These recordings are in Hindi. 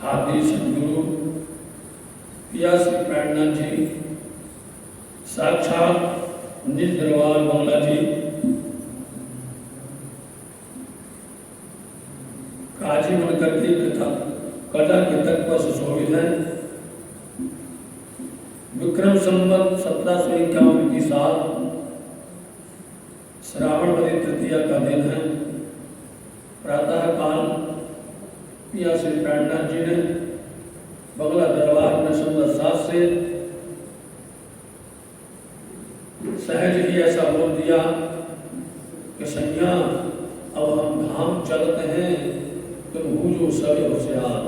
आदि सदगुरु पिया श्री प्राणनाथ जी, साक्षात निज दरबार बंगला जी, काजी बनकर के कथा के तट पर सुशोभित है। विक्रम संवत 1751 की साल श्रावणवती तृतीया का दिन है। प्रातः काल पिया श्री प्राणनाथ जी ने बंगला दरबार में सुंदर साज से सहज ही ऐसा बोल दिया कि सैया अब हम धाम चलते हैं, तुम बूझो सब होशियार,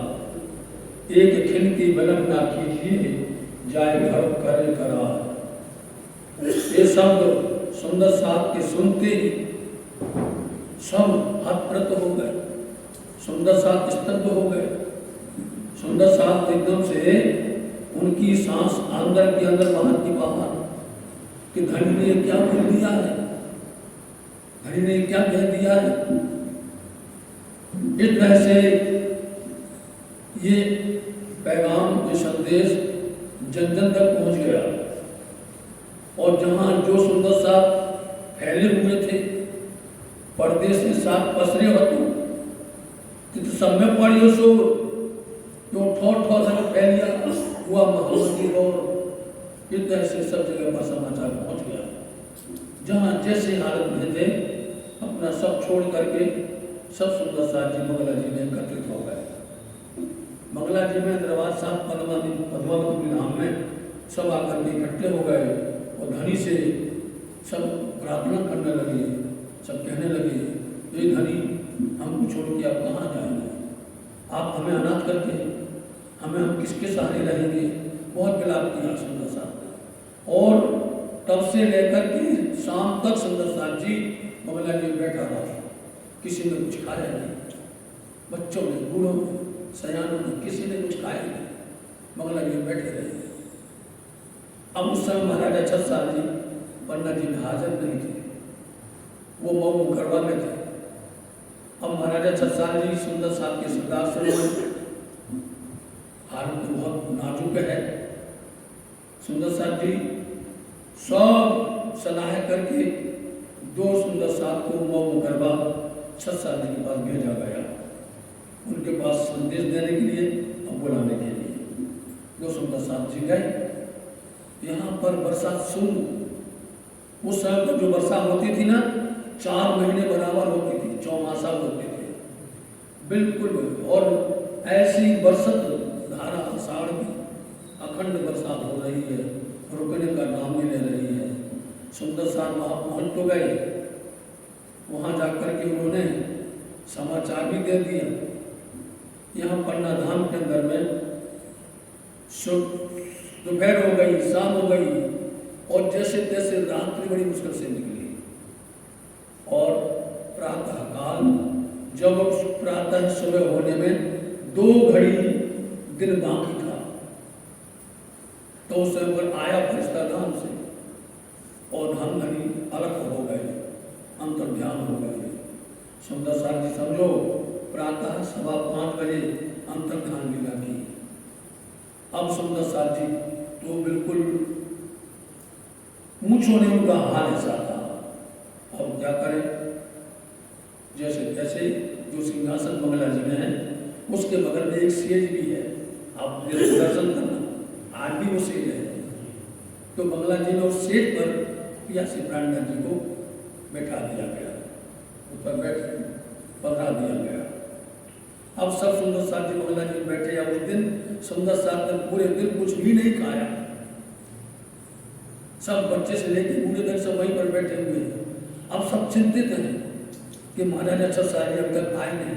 एक खिन की बलम ना कीजिए, जाए घर करे करार। ये शब्द सुंदर साहब के सुनते सब हतप्रत हो गए। सुंदर साहब स्तब्ध हो गए। सुंदर साहब एकदम से उनकी सांस अंदर के अंदर बाहर की बाहर कि धनी ने क्या बोल दिया है, धनी ने क्या कह दिया है। इस तरह से ये पैगाम, ये संदेश जन जन तक पहुंच गया। और जहां जो सुंदर साहब फैले हुए थे, पर्दे से साथ पसरे हो तो सब में पड़ी सो जो ठोर से फैलिया हुआ महामती और इस तरह से सब जगह पर समाचार पहुंच गया। जहां जैसे हालत में थे अपना सब छोड़ करके सब सुंदर साहब जी मंगला जी में एकत्रित हो गए। मंगला जी में दरबार साहब पद्मावती धाम में सब आकर के इकट्ठे हो गए और धनी से सब प्रार्थना करने लगे। सब कहने लगे, ये धनी हमको छोड़ के आप कहाँ जाएंगे, आप हमें अनाथ करके हम किसके सहारे रहेंगे। बहुत विलाप किया सुंदर साहब ने। और तब से लेकर के शाम तक सुंदर साहब जी मंगला जी बैठा रहा। किसी ने कुछ खाया नहीं, बच्चों ने, बूढ़ों ने, सयानों ने, किसी ने कुछ खाया नहीं, मंगला जी बैठे रहे। अब उस समय महाराजा छत्रसाल जी पन्ना जी में हाजिर नहीं थे, वो मऊ मुकरवा में थे। अब महाराजा छत्रसाल जी सुंदर साहब के सरदार से हालत बहुत नाजुक है। सुंदर साहब जी सब सलाह करके दो सुंदर साहब को मऊ मुकरवा छत्रसाल जी के पास भेजा गया, उनके पास संदेश देने के लिए और बुलाने के लिए। दो सुंदर साहब जी गए। यहाँ पर बरसात शुरू, उस समय पर जो वर्षा होती थी ना 4 महीने बराबर होती थी, चौमासा होते थे बिल्कुल। और ऐसी बरसत धारा आषाढ़ की अखंड बरसात हो रही है, रुकने का नाम नहीं ले रही है। सुंदर साहब वहाँ पहुँच तो गए। वहाँ जाकर के उन्होंने समाचार भी दे दिया। यहाँ पन्ना धाम के अंदर में दोपहर हो गई, शाम हो गई और जैसे तैसे रात्रि बड़ी मुश्किल से निकली। और प्रातः काल जब प्रातः सुबह होने में 2 घड़ी दिन बाकी था, तो उस समय पर आया फरिश्ता धाम से और हम धनी अलग हो गए, अंतर ध्यान हो गए। सुंदर साहब जी समझो प्रातः 5:15 बजे अंतर ध्यान लीला की। अब सुंदर साहब जी तो बिल्कुल पूछो नहीं, उनका हाल ऐसा था। अब क्या करें, जैसे तैसे जो सिंहासन मंगला जी में है उसके बगल में एक सेज भी है, आप दर्शन करना, आज भी वो सेज है। तो मंगला जी ने उस सेज पर पिया श्री प्राणनाथ जी को बैठा दिया गया, ऊपर बैठ पधरा दिया गया। अब सब सुंदर साहब जी मंगला जी बैठे। या उस दिन सुंदर साहब ने पूरे दिन कुछ भी नहीं खाया। सब बच्चे से लेकर बूढ़े तक सब वहीं पर बैठे हुए हैं। अब सब चिंतित हैं कि महाराजा छत्रसाल जी अभी तक आए नहीं,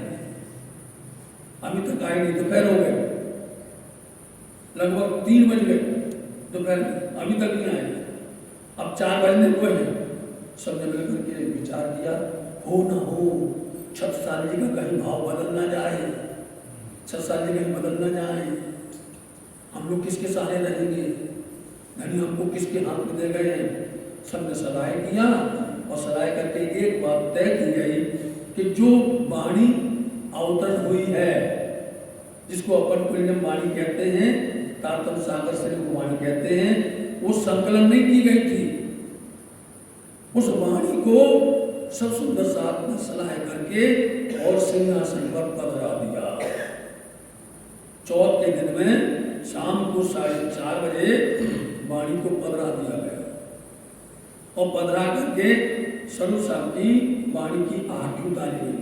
अभी तक आए नहीं। दोपहर हो गए, लगभग 3 बज गए दोपहर, अभी तक नहीं आए। अब 4 बजने को है। सबने मिलकर के विचार किया, हो ना हो छत्रसाल जी का कहीं भाव बदल ना जाए, छत्रसाल जी कहीं बदल ना जाए, हम लोग किसके सहारे रहेंगे, धनी हमको किसके हाथ में दे गए हैं। सबने सलाह किया और सलाह करके एक बात तय की गई कि जो वाणी अवतरण हुई है, जिसको अपन कुलीनम वाणी कहते हैं, तारतम सागर से वाणी कहते हैं, वो संकलन नहीं की गई थी। उस वाणी को सब सुंदर साथ में सलाह करके और सिंहासन पर पधरा दिया। चौथ के दिन में शाम को 4:30 बजे वाणी को पधरा दिया गया और पधरा करके स्वरूप साहब की वाणी की आरती उतारी गई।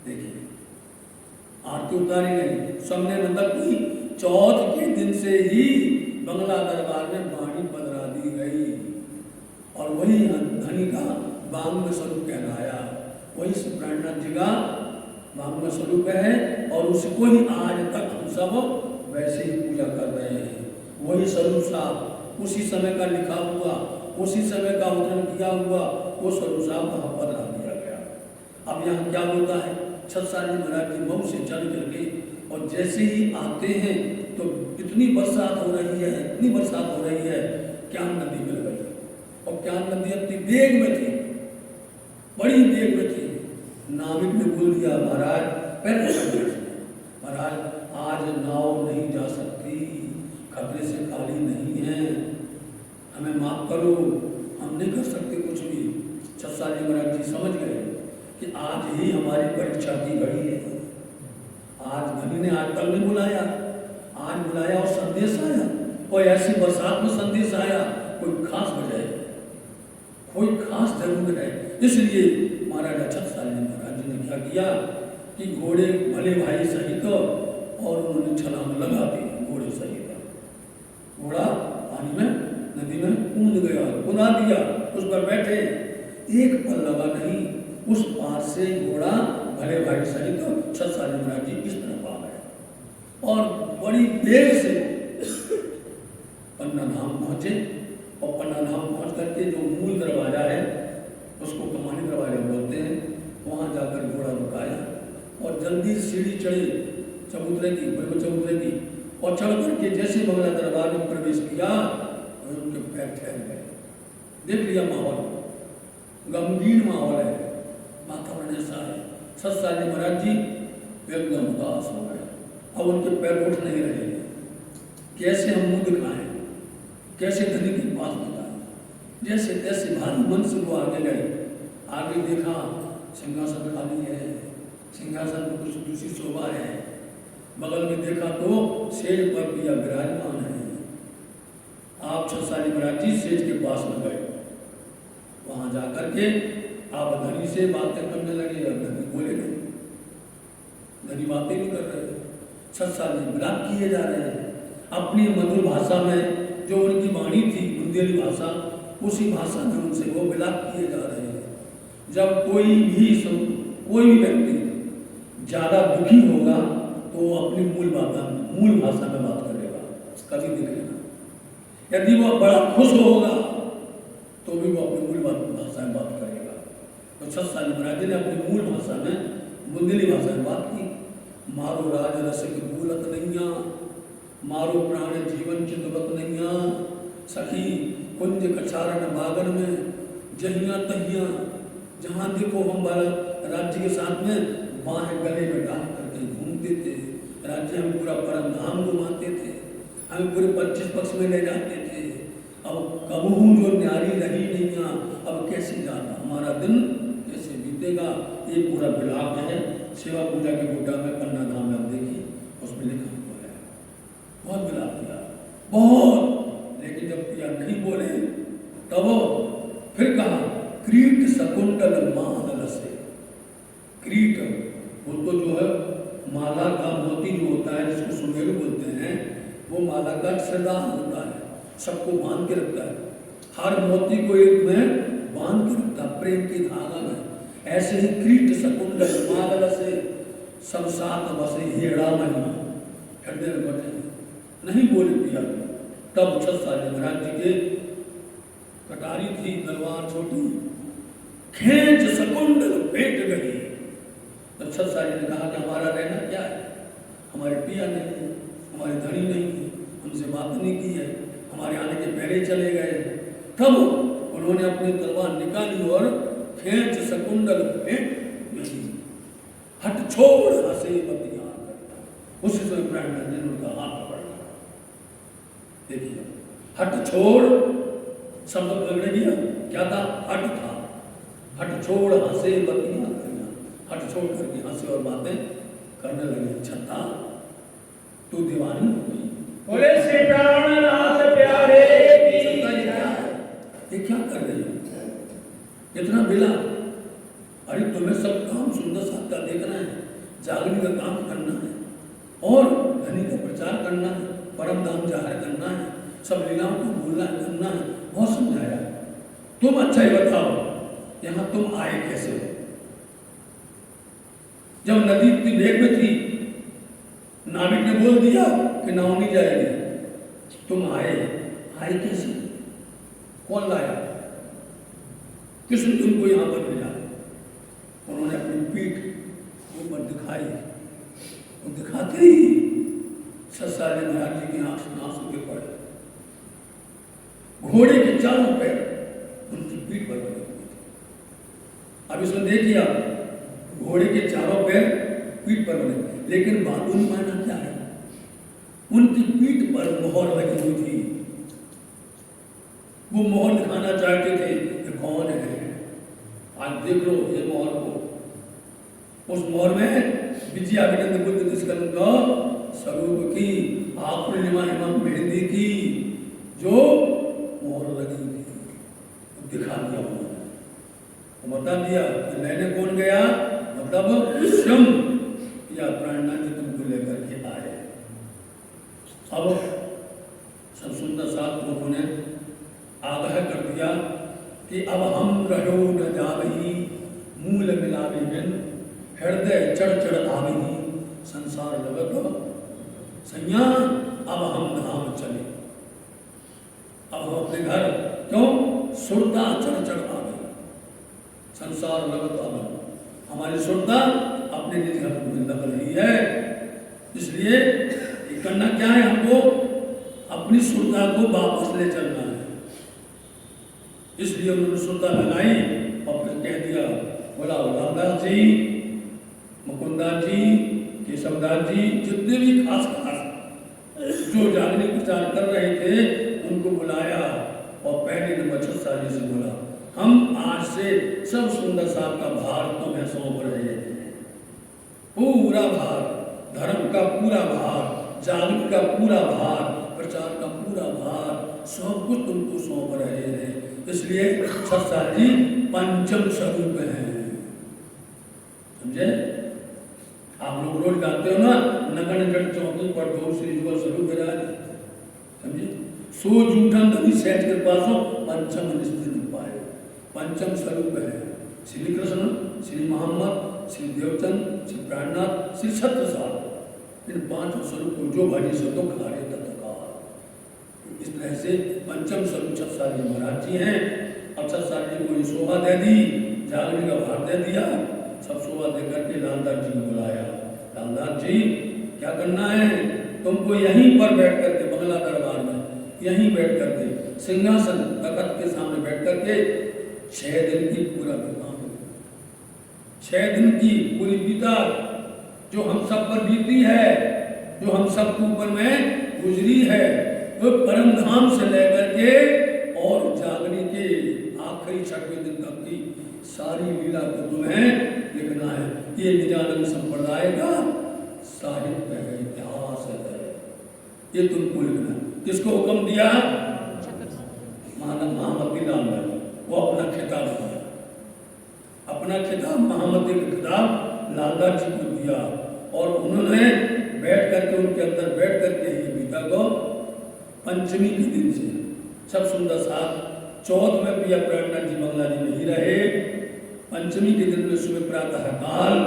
देखिए आरती उतारी गई, सबने मतलब कि चौथ के दिन से ही बंगला दरबार में वाणी पधरा दी गई और वही धनी का वांग्मय स्वरूप कहलाया। वही सुब्रह्मण्य जी का वांग्मय स्वरूप है और उसको ही आज तक हम सब वैसे ही पूजा कर रहे हैं। वही स्वरूप साहब उसी समय का लिखा हुआ, उसी समय का उदरण किया हुआ वो स्वरूप साहब वहाँ पधरा दिया गया। अब यहाँ क्या होता है, छत्रसाल जी महाराज जी मऊ से चल करके और जैसे ही आते हैं तो इतनी बरसात हो रही है, इतनी बरसात हो रही है, क्यान नदी मिल गई और क्यान नदी अपनी वेग में थी, बड़ी वेग में थी। नाविक ने बोल दिया महाराज महाराज आज नाव नहीं जा सकती, खतरे से खाली नहीं है, हमें माफ करो, हम नहीं कर सकते कुछ भी। छत्रसाल जी महाराज जी समझ गए कि आज ही हमारी परीक्षा की घड़ी है। आज धनी ने आज कल नहीं बुलाया, आज बुलाया और संदेश आया और ऐसी बरसात में संदेश आया, कोई खास वजह है, कोई खास जरूरत है। इसलिए महाराजा छत्रसाल जी महाराज जी ने क्या किया कि घोड़े भले भाई सहित और उन्होंने छलांग लगा दी घोड़े सहित। घोड़ा पानी में नदी में कूद गया, कूदा दिया, उस पर बैठे, एक पल लगा नहीं, उस पार से घोड़ा भले भाई सहित छत्रसाल जी महाराज जी इस तरफ आ गए और बड़ी देर से पन्ना धाम पहुंचे और पन्ना धाम पहुंच करके जो मूल दरवाजा है उसको कमानी दरवाजा बोलते हैं, वहां जाकर घोड़ा रुकाया और जल्दी सीढ़ी चढ़े चबूतरे की, बड़े चबूतरे की, और चढ़ करके जैसे बंगला दरबार में प्रवेश किया उनके पैर ठहर गए। देख लिया माहौल, गमगीन माहौल है, वातावरण ऐसा है। छत्रसाल जी महाराज जी एकदम उदास हो गए, अब उनके पैर उठ नहीं रहे। कैसे हम मुंह दिखाएं, कैसे धनी के पास बताएं। जैसे तैसे भारी मन से वो आगे गए, आगे देखा सिंहासन खाली है, सिंहासन में कुछ दूसरी शोभा है, बगल में देखा तो सेज पर पिया विराजमान है। आप छत्रसाल जी महाराज जी सेज के पास में गए, वहां जाकर के आप धनी से बातें करने लगे, धनी बोले नहीं, धनी बातें नहीं कर रहे, छत्रसाल जी विलाप किए जा रहे हैं अपनी मधुर भाषा में, जो उनकी वाणी थी बुंदेली भाषा, उसी भाषा में उनसे वो विलाप किए जा रहे हैं। जब कोई भी व्यक्ति ज्यादा दुखी होगा तो वो अपनी मूल भाषा में बात करेगा, कभी देख लेना। यदि वो बड़ा खुश होगा तो भी वो अपनी मूल भाषा में बात करेगा। तो छत्रसाल जी महाराज ने अपनी मूल भाषा में बुंदेली भाषा में बात की। मारो राज रसिक भूलत नैया, मारो प्राण जीवन चितवत नैया, सखी कुंज कछारण बागन में जहिया तहिया, जहाँ देखो हम राज्य के साथ में बाहें गले में डाल करके घूमते थे, राज्य में पूरा परम धाम घुमाते थे, हमें पूरे 25 पक्ष में ले जाते थे। अब कबहू जो न्यारी रही नैया, अब कैसे जाना हमारा दिन कैसे बीतेगा। ये पूरा विलाप है सेवा पूजा के गुड्डा में पन्ना धाम में देखिए, उसमें लिखा हुआ है। बहुत विलाप किया, बहुत, लेकिन जब पिया नहीं बोले तब फिर कहा क्रीट शकुंतल मादल से। क्रीट वो तो जो है माला का मोती जो होता है, जिसको सुमेरु बोलते हैं, वो माला का श्रृंगार होता है, सबको बांध के रखता है, हर मोती को एक में बांध के रखता है प्रेम की धागा में। ऐसे ही क्रीट शकुंतल मादल से सब साथ बसे हेड़ा महिमा, हृदय में बटे नहीं बोले पिया। तब छत्रसाल जी महाराज जी के कटारी थी, तलवार छोटी, खेच शकुंतल पेट गई। तो छत्रसाल जी ने कहा कि हमारा रहना क्या है, हमारे पिया नहीं है, हमारे धनी नहीं है, हमसे बात नहीं की है, हमारे आने के पहले चले गए। तब उन्होंने अपनी तलवार निकाली और खेच शकुंतल पेट गई। हट छोड़ हसे बतिया, उसी समय प्राणनाथ जी ने उनका हाथ पकड़ लिया। देखिए, हट छोड़ शब्द पकड़ लिया, क्या था? हट था। हट छोड़ हंसे बतियां करियां, हट छोड़ करके हंसे और बातें करने लगे। छत्ता तू दीवानी हो गई। बोले श्री प्राणनाथ प्यारे की छत्ता ये क्या कर रही है? इतना बिला? अरे तुम्हें सब काम सुंदर सात्ता देखना है, जागरण का काम करना है और धनी का प्रचार करना है, परम धाम जाहिर करना है, सब लीलाओं को भूलना करना है। बहुत समझाया। तुम अच्छा ही बताओ, यहां तुम आए कैसे हो? जब नदी की भेग में थी, नाविक ने बोल दिया कि नाव नहीं जाएगी, तुम आए कैसे? कौन लाया? किसने तुमको यहां पर भेजा? उन्होंने अपनी पीठ ऊपर दिखाई और दिखाते ही सत्सारी महाराज जी की आंख से आंसू गिर पड़े। घोड़े के चारों पैर उनकी पीठ पर बने हुए थे। अब इसमें देखिए आप, घोड़े के चारों पैर पीठ पर बने, लेकिन बातूनी मायना क्या है? उनकी पीठ पर मोहर लगी हुई थी। वो मोहर दिखाना चाहते थे कि कौन है। आज देख लो ये मोहर को। उस मोहर में विजयाभिनंद बुद्ध निष्कलंक स्वरूप की आपूर्णिमा एवं मेहंदी की जो मोहर लगी थी दिखा दिया उन्होंने, बता दिया कि लेने कौन गया, मतलब स्वयं या प्राणनाथ जी तुमको लेकर के आए। अब सब सुंदर साथ उन्होंने आगाह कर दिया कि अब हम रहो न जावही, मूल मिलावे बिन हृदय चढ़ चढ़ आवही, संसार लगत सैया अब हम धाम चले। अब हम अपने घर क्यों? सुरता चढ़ चढ़ आवे, संसार लगत आवे, हमारी सुरता अपने निज घर में लग रही है। इसलिए करना क्या है? हमको अपनी सुरता को वापस ले चलना है। इसलिए उन्होंने सुरता लगाई और फिर कह दिया, बोला रामदास जी, मुकुंदास जी, केशवदास जी, जितने भी खास जो जागने प्रचार कर रहे थे उनको बुलाया और पहले नंबर छत्सारी से बोला, हम आज से सब सुंदर साहब का भार तुम्हें सौंप रहे हैं। पूरा भार, धर्म का पूरा भार, जागरण का पूरा भार, प्रचार का पूरा भार, सब कुछ तुमको सौंप रहे हैं। इसलिए छत्सारी पंचम स्वरूप है। समझे? आप लोग रोज गाते हो ना, नगन जड़ चौकी पर दो श्री जुगल स्वरूप विराज। समझे? सो जूठन धनी सहज के पासों पंचम निश्चित पाए। पंचम स्वरूप है श्री कृष्ण, श्री मोहम्मद, श्री देवचंद, श्री प्राणनाथ, श्री छत्रसाल। इन पांचों स्वरूप को जो भजी सो तो खारे तत्काल। इस तरह से पंचम स्वरूप छत्सारी महाराज जी हैं। अब छत्सारी जी को ये शोभा दे दी, जागरण का भार दे दिया, सब शोभा देकर के लालदास जी को बुलाया। लालदास जी क्या करना है? तुमको यहीं पर बैठ करके बंगला दरबार में यहीं बैठ करके सिंहासन तख्त के सामने बैठ करके 6 दिन की पूरा विवाह, 6 दिन की पूरी बीता जो हम सब पर बीती है, जो हम सब के ऊपर में गुजरी है, वो परम धाम से लेकर के और जागने के आखिरी 6वें दिन तक की सारी लीला को तुम्हें लिखना है। ये निजानंद संप्रदाय का साहित्य है, इतिहास है, ये तुमको लिखना है। किसको हुक्म दिया? महामती लालदास। वो अपना खिताब दिया, अपना खिताब महामती का खिताब लालदास जी को दिया और उन्होंने बैठ करके उनके अंदर बैठ करके ये बीता को पंचमी के दिन से सब सुंदर साथ 14 में प्रिया प्राणनाथ जी बंगला जी में ही रहे। पंचमी के दिन में सुबह प्रातः काल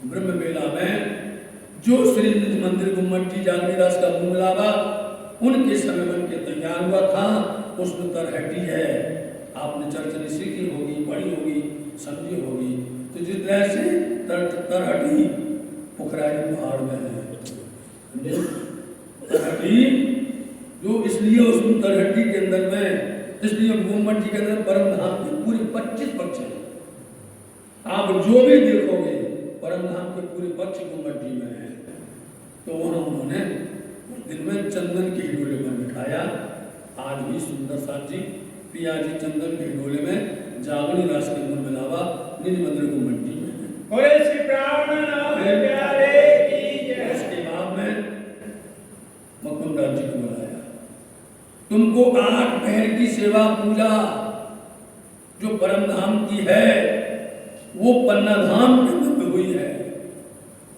ब्रह्म मेला में जो श्री निज मंदिर गुम्मट जी जागीरदास का बुंगलावा उनके समय बन के तैयार हुआ था, उसमें तरहटी है। आपने चर्चा सीखी होगी, पढ़ी होगी, समझी होगी। तो जिस तरह से तरहटी पोखराई पहाड़ में है, तरहटी जो इसलिए उसमें तरहटी के अंदर में, इसलिए गुम्मट जी के अंदर परम धाम के पूरे 25 पक्ष है। आप जो भी देखोगे परम धाम के पूरे पक्ष गुम्मट जी में है। तो वहाँ उन्होंने दिन में चंदन के हिडोले पर बिठाया। आज भी सुंदर साथ जी पिया जी चंदन के हिडोले में जागनी रास के अंदर मिलावा निज मंदिर को मंडी में है। बोले श्री प्राणनाथ प्यारे की जय। इसके बाद में मुकुंदराज जी को बुलाया। तुमको 8 पहर की सेवा पूजा जो परम धाम की है वो पन्ना धाम के अंदर में हुई है।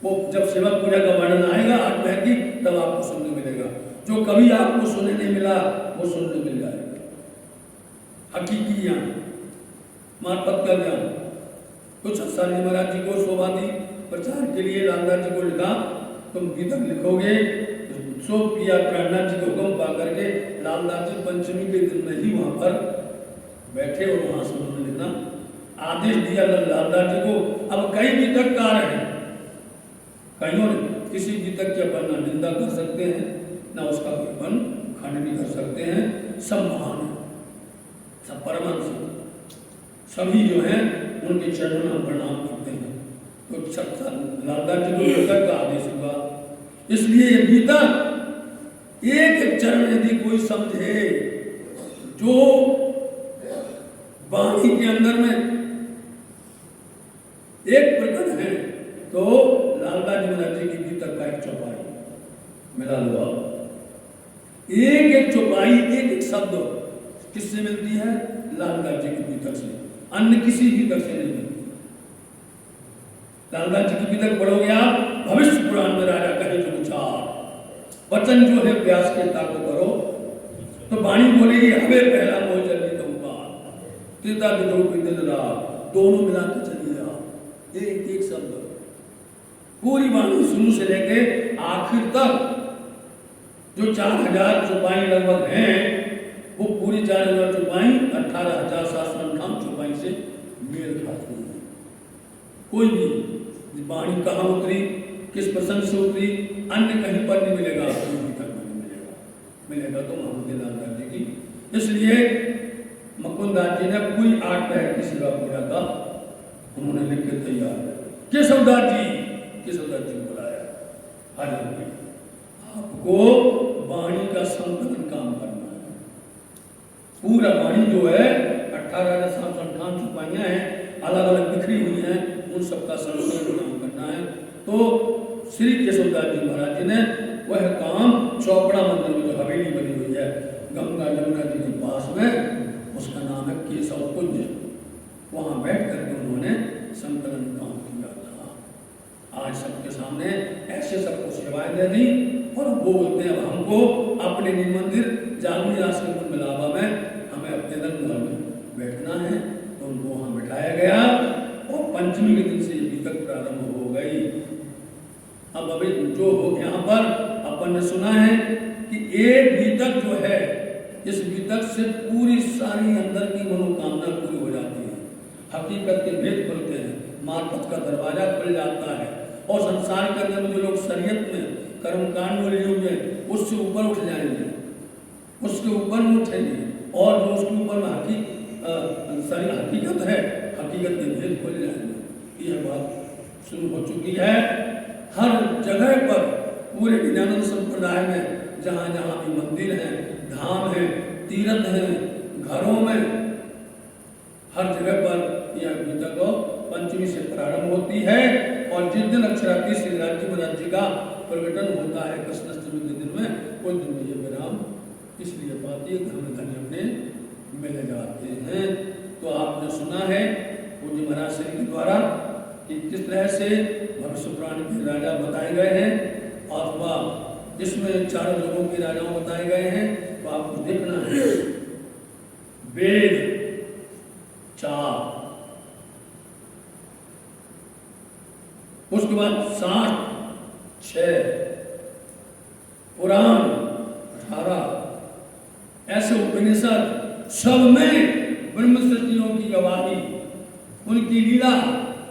वो जब सेवा पूजा का वर्णन आएगा 8 पहर की तब आपको सुनने मिलेगा। जो कभी आपको सुनने नहीं मिला वो सुनने मिल जाएगा। हकीकी ज्ञान, मार्फत का ज्ञान। कुछ हंसाली महाराज जी को शोभा दी प्रचार के लिए लालदास जी को लिखा, तुम गीतक लिखोगे सो किया प्राणनाथ जी को हुक्म पा करके लालदास जी पंचमी के दिन में ही वहां पर बैठे और वहां से उन्होंने लिखना आदेश दिया लालदास जी को। अब कई गीतकार हैं, कईयों ने किसी गीतक की अपन न निंदा कर सकते हैं ना उसका अपन खंड भी कर सकते हैं। सब महान है, सब परमांश, सभी जो हैं उनके चरणों में प्रणाम करते हैं। तो लालदास जी को गीतक का आदेश हुआ। इसलिए ये गीतक एक एक चरण यदि कोई समझे जो वाणी के अंदर में एक प्रकट है तो लालदास जी महाराज जी की गीतक का एक चौपाई मिला लो। एक एक चौपाई एक एक शब्द किससे मिलती है? लालदास जी की गीतक से, अन्य किसी गीतक से नहीं मिलती। लालदास जी की गीतक पढ़ोगे आप, भविष्य पुराण में राजा कहे जो विचार वचन जो है व्यास के ताको करो, तो वाणी बोलेगी हमें पहला मोह जल्दी का उपाय त्रिता विद्रोह की दिन रात दोनों मिला के चलिए आप। एक एक शब्द पूरी वाणी शुरू से लेके आखिर तक जो 4000 चौपाई लगभग हैं वो पूरी 4000 चौपाई 18,758 चौपाई से मेल खाती है। कोई भी वाणी कहाँ उतरी, किस प्रसंग से उतरी, अन्य कहीं पर नहीं मिलेगा, आपको तक नहीं मिलेगा। मिलेगा तो मोहम्मद लालदास जी की। इसलिए मुकुंददास जी ने पूरी 8 पहर की सेवा पूजा का उन्होंने लिख के तैयार केशवदास जी को बुलाया। हाजिर आपको वाणी का संकलन काम करना है। पूरा वाणी जो है 18,758 चौपाइयां हैं, अलग अलग बिखरी हुई हैं, उन सबका संकलन काम करना है। तो श्री केशवदास जी महाराज जी ने वह काम चौपड़ा मंदिर में जो हवेली बनी हुई है गंगा यमुना जी के पास में, उसका नाम है केशव कुंज, वहां बैठ करके उन्होंने संकलन काम किया था। आज सबके सामने ऐसे सबको सेवाएं दे दी और वो बोलते हैं हमको अपने निज मंदिर जागनी रास के मिलावा में हमें अपने घर में बैठना है। तो उनको वहां बैठाया गया और पंचमी के दिन से ये गीतक प्रारंभ हो गई। अब अभी जो हो यहाँ पर अपन ने सुना है कि एक गीतक जो है, इस गीतक से पूरी सारी अंदर की मनोकामना पूरी हो जाती है। हकीकत के भेद खुलते हैं, मार्फत का दरवाजा खुल जाता है और संसार के अंदर जो लोग शरीयत में कर्मकांड में लिए हुए उससे ऊपर उठ जाएंगे, उसके ऊपर उठेंगे और जो उसके ऊपर सारी हकीकत है, हकीकत के भेद खुल जाएंगे। यह बात शुरू हो चुकी है हर जगह पर। पूरे विज्ञानंद संप्रदाय में जहाँ जहाँ भी मंदिर हैं, धाम हैं, तीर्थ हैं, घरों में, हर जगह पर यह गीतक पंचमी से प्रारंभ होती है और जिस दिन अक्षरार्थी श्री राज्य महाराज जी का प्रकटन होता है कृष्णाष्टमी के दिन में, उस दिन में ये विराम इसलिए पाती है धर्म धन्य अपने मिल जाते हैं। तो आपने सुना है पूज्य महाराज श्री के द्वारा कि किस तरह से भविष्य पुराण के राजा बताए गए हैं, अथवा जिसमें 4 लोगों के राजा बताए गए हैं। तो आपको देखना है वेद 4, उसके बाद 6 पुराण 18, ऐसे उपनिषद सब में ब्रह्म सृष्टियों की गवाही, उनकी लीला,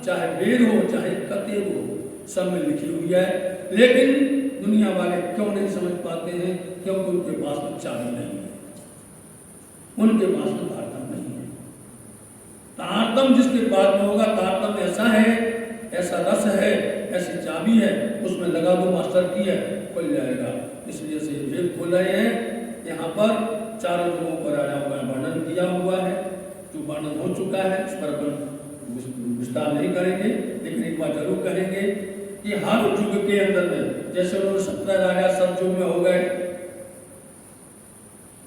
चाहे वेद हो चाहे कते हो, सब में लिखी हुई है। लेकिन दुनिया वाले क्यों नहीं समझ पाते हैं? क्योंकि उनके पास में चाबी नहीं है, उनके पास में तारतम नहीं है। तारतम जिसके पास में होगा, तारतम ऐसा है, ऐसा रस है, ऐसी चाबी है, उसमें लगा दो मास्टर की है, खुल जाएगा। इसलिए से भेद खोल रहे हैं। यहाँ पर चारों जगहों पर आया हुआ वर्णन किया हुआ है, जो वर्णन हो चुका है उस पर अपन विस्तार नहीं करेंगे, लेकिन एक बात जरूर कहेंगे कि हर युग के अंदर में जैसे उन्होंने 17 राजा सतयुग में हो गए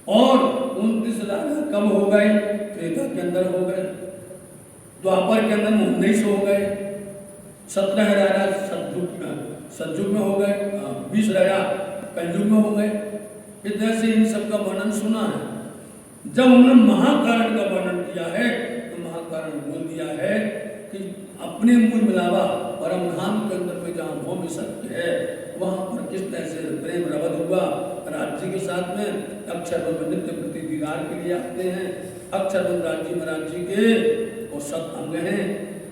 और 29 राजा कब हो गए, त्रेता के अंदर हो गए, द्वापर के अंदर 19 हो गए, 17 राजा सतयुग में हो गए, 20 राजा कलयुग में हो गए। इस तरह से इन सब का वर्णन सुना है। जब उन्होंने महाकारण का वर्णन किया है तो महाकारण बोल दिया है कि अपने मूल मिलावा परम धाम के अंदर में जहाँ भौम सत्य है वहाँ पर किस तरह से प्रेम रवद हुआ राज्य के साथ में। अक्षरबंध नित्य प्रति दीदार के लिए आते हैं। अक्षरबंध राज्य महाराज जी के और सब अंग हैं,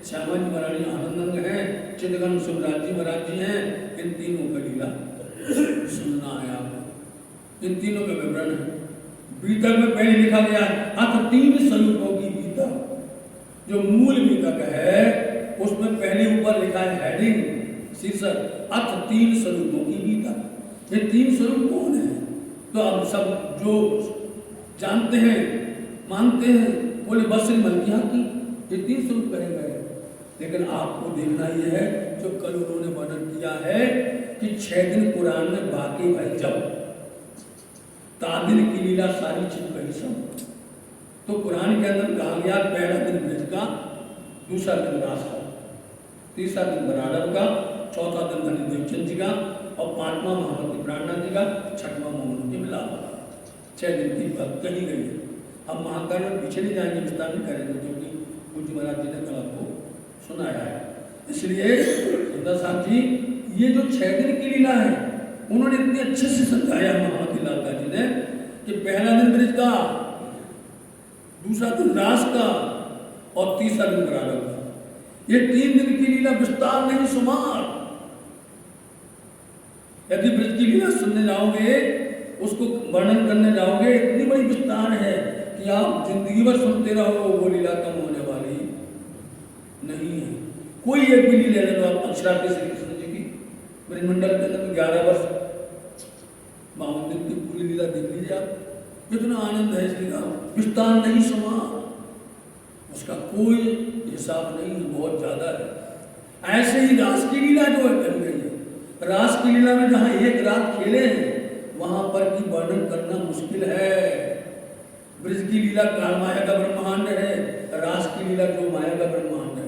श्यामा जी महाराज जी आनंद अंग हैं, चिदगन शिवराज जी महाराज जी हैं। इन तीनों का लीला सुनना है आपको, इन तीनों का विवरण है। बीतक में पहले लिखा गया अथ 3 स्वरूपों की बीतक, जो मूल बीतक है उसमें पहले ऊपर लिखा है हेडिंग शीर्षक अथ 3 स्वरूपों की बीतक। ये 3 स्वरूप कौन है? तो अब सब जो जानते हैं मानते हैं बोले बस मलकिया की ये 3 स्वरूप कहे गए। लेकिन आपको देखना यह है जो कल उन्होंने वर्णन किया है कि 6 दिन कुरान में बाकी भाई जब तादिन की लीला सारी चीज कही सब, तो कुरान के अंदर कहा गया पहला दिन ब्रज का, दूसरा दिन रास का, तीसरा दिन बराडर का, चौथा दिन धनी देवचंद जी का और 5वां महामती प्राणनाथ जी का, 6वां मोहम्मद मिला होगा। 6 दिन की बात कही गई है। हम महाकारण में पीछे नहीं जाएंगे, विस्तार नहीं करेंगे, क्योंकि पूज्य महाराज जी ने कल आपको सुनाया है। इसलिए सुंदर साहब जी ये जो 6 दिन की लीला है उन्होंने इतने अच्छे से समझाया महामती लालका जी ने कि पहला दिन ब्रज का, दूसरा दिन रास का और तीसरा दिन बराडर का। ये 3 दिन की लीला विस्तार नहीं सुमार। यदि ब्रज की लीला सुनने जाओगे, उसको वर्णन करने जाओगे, इतनी बड़ी विस्तार है कि आप जिंदगी भर सुनते रहो, वो लीला कम होने वाली नहीं है। कोई एक भी लीला ले लो आप अक्षरार्थी श्री कृष्ण जी की, ब्रजमंडल के अंदर 11 वर्ष 52 दिन की पूरी लीला देख लीजिए आप, कितना आनंद है इसका, विस्तार नहीं समा, उसका कोई हिसाब नहीं है, बहुत ज्यादा है। ऐसे ही रास की लीला जो है कर गई है, रास की लीला में जहाँ एक रात खेले हैं वहां पर की वर्णन करना मुश्किल है। ब्रज की लीला काल माया का ब्रह्मांड है, रास की लीला जो माया का ब्रह्मांड है।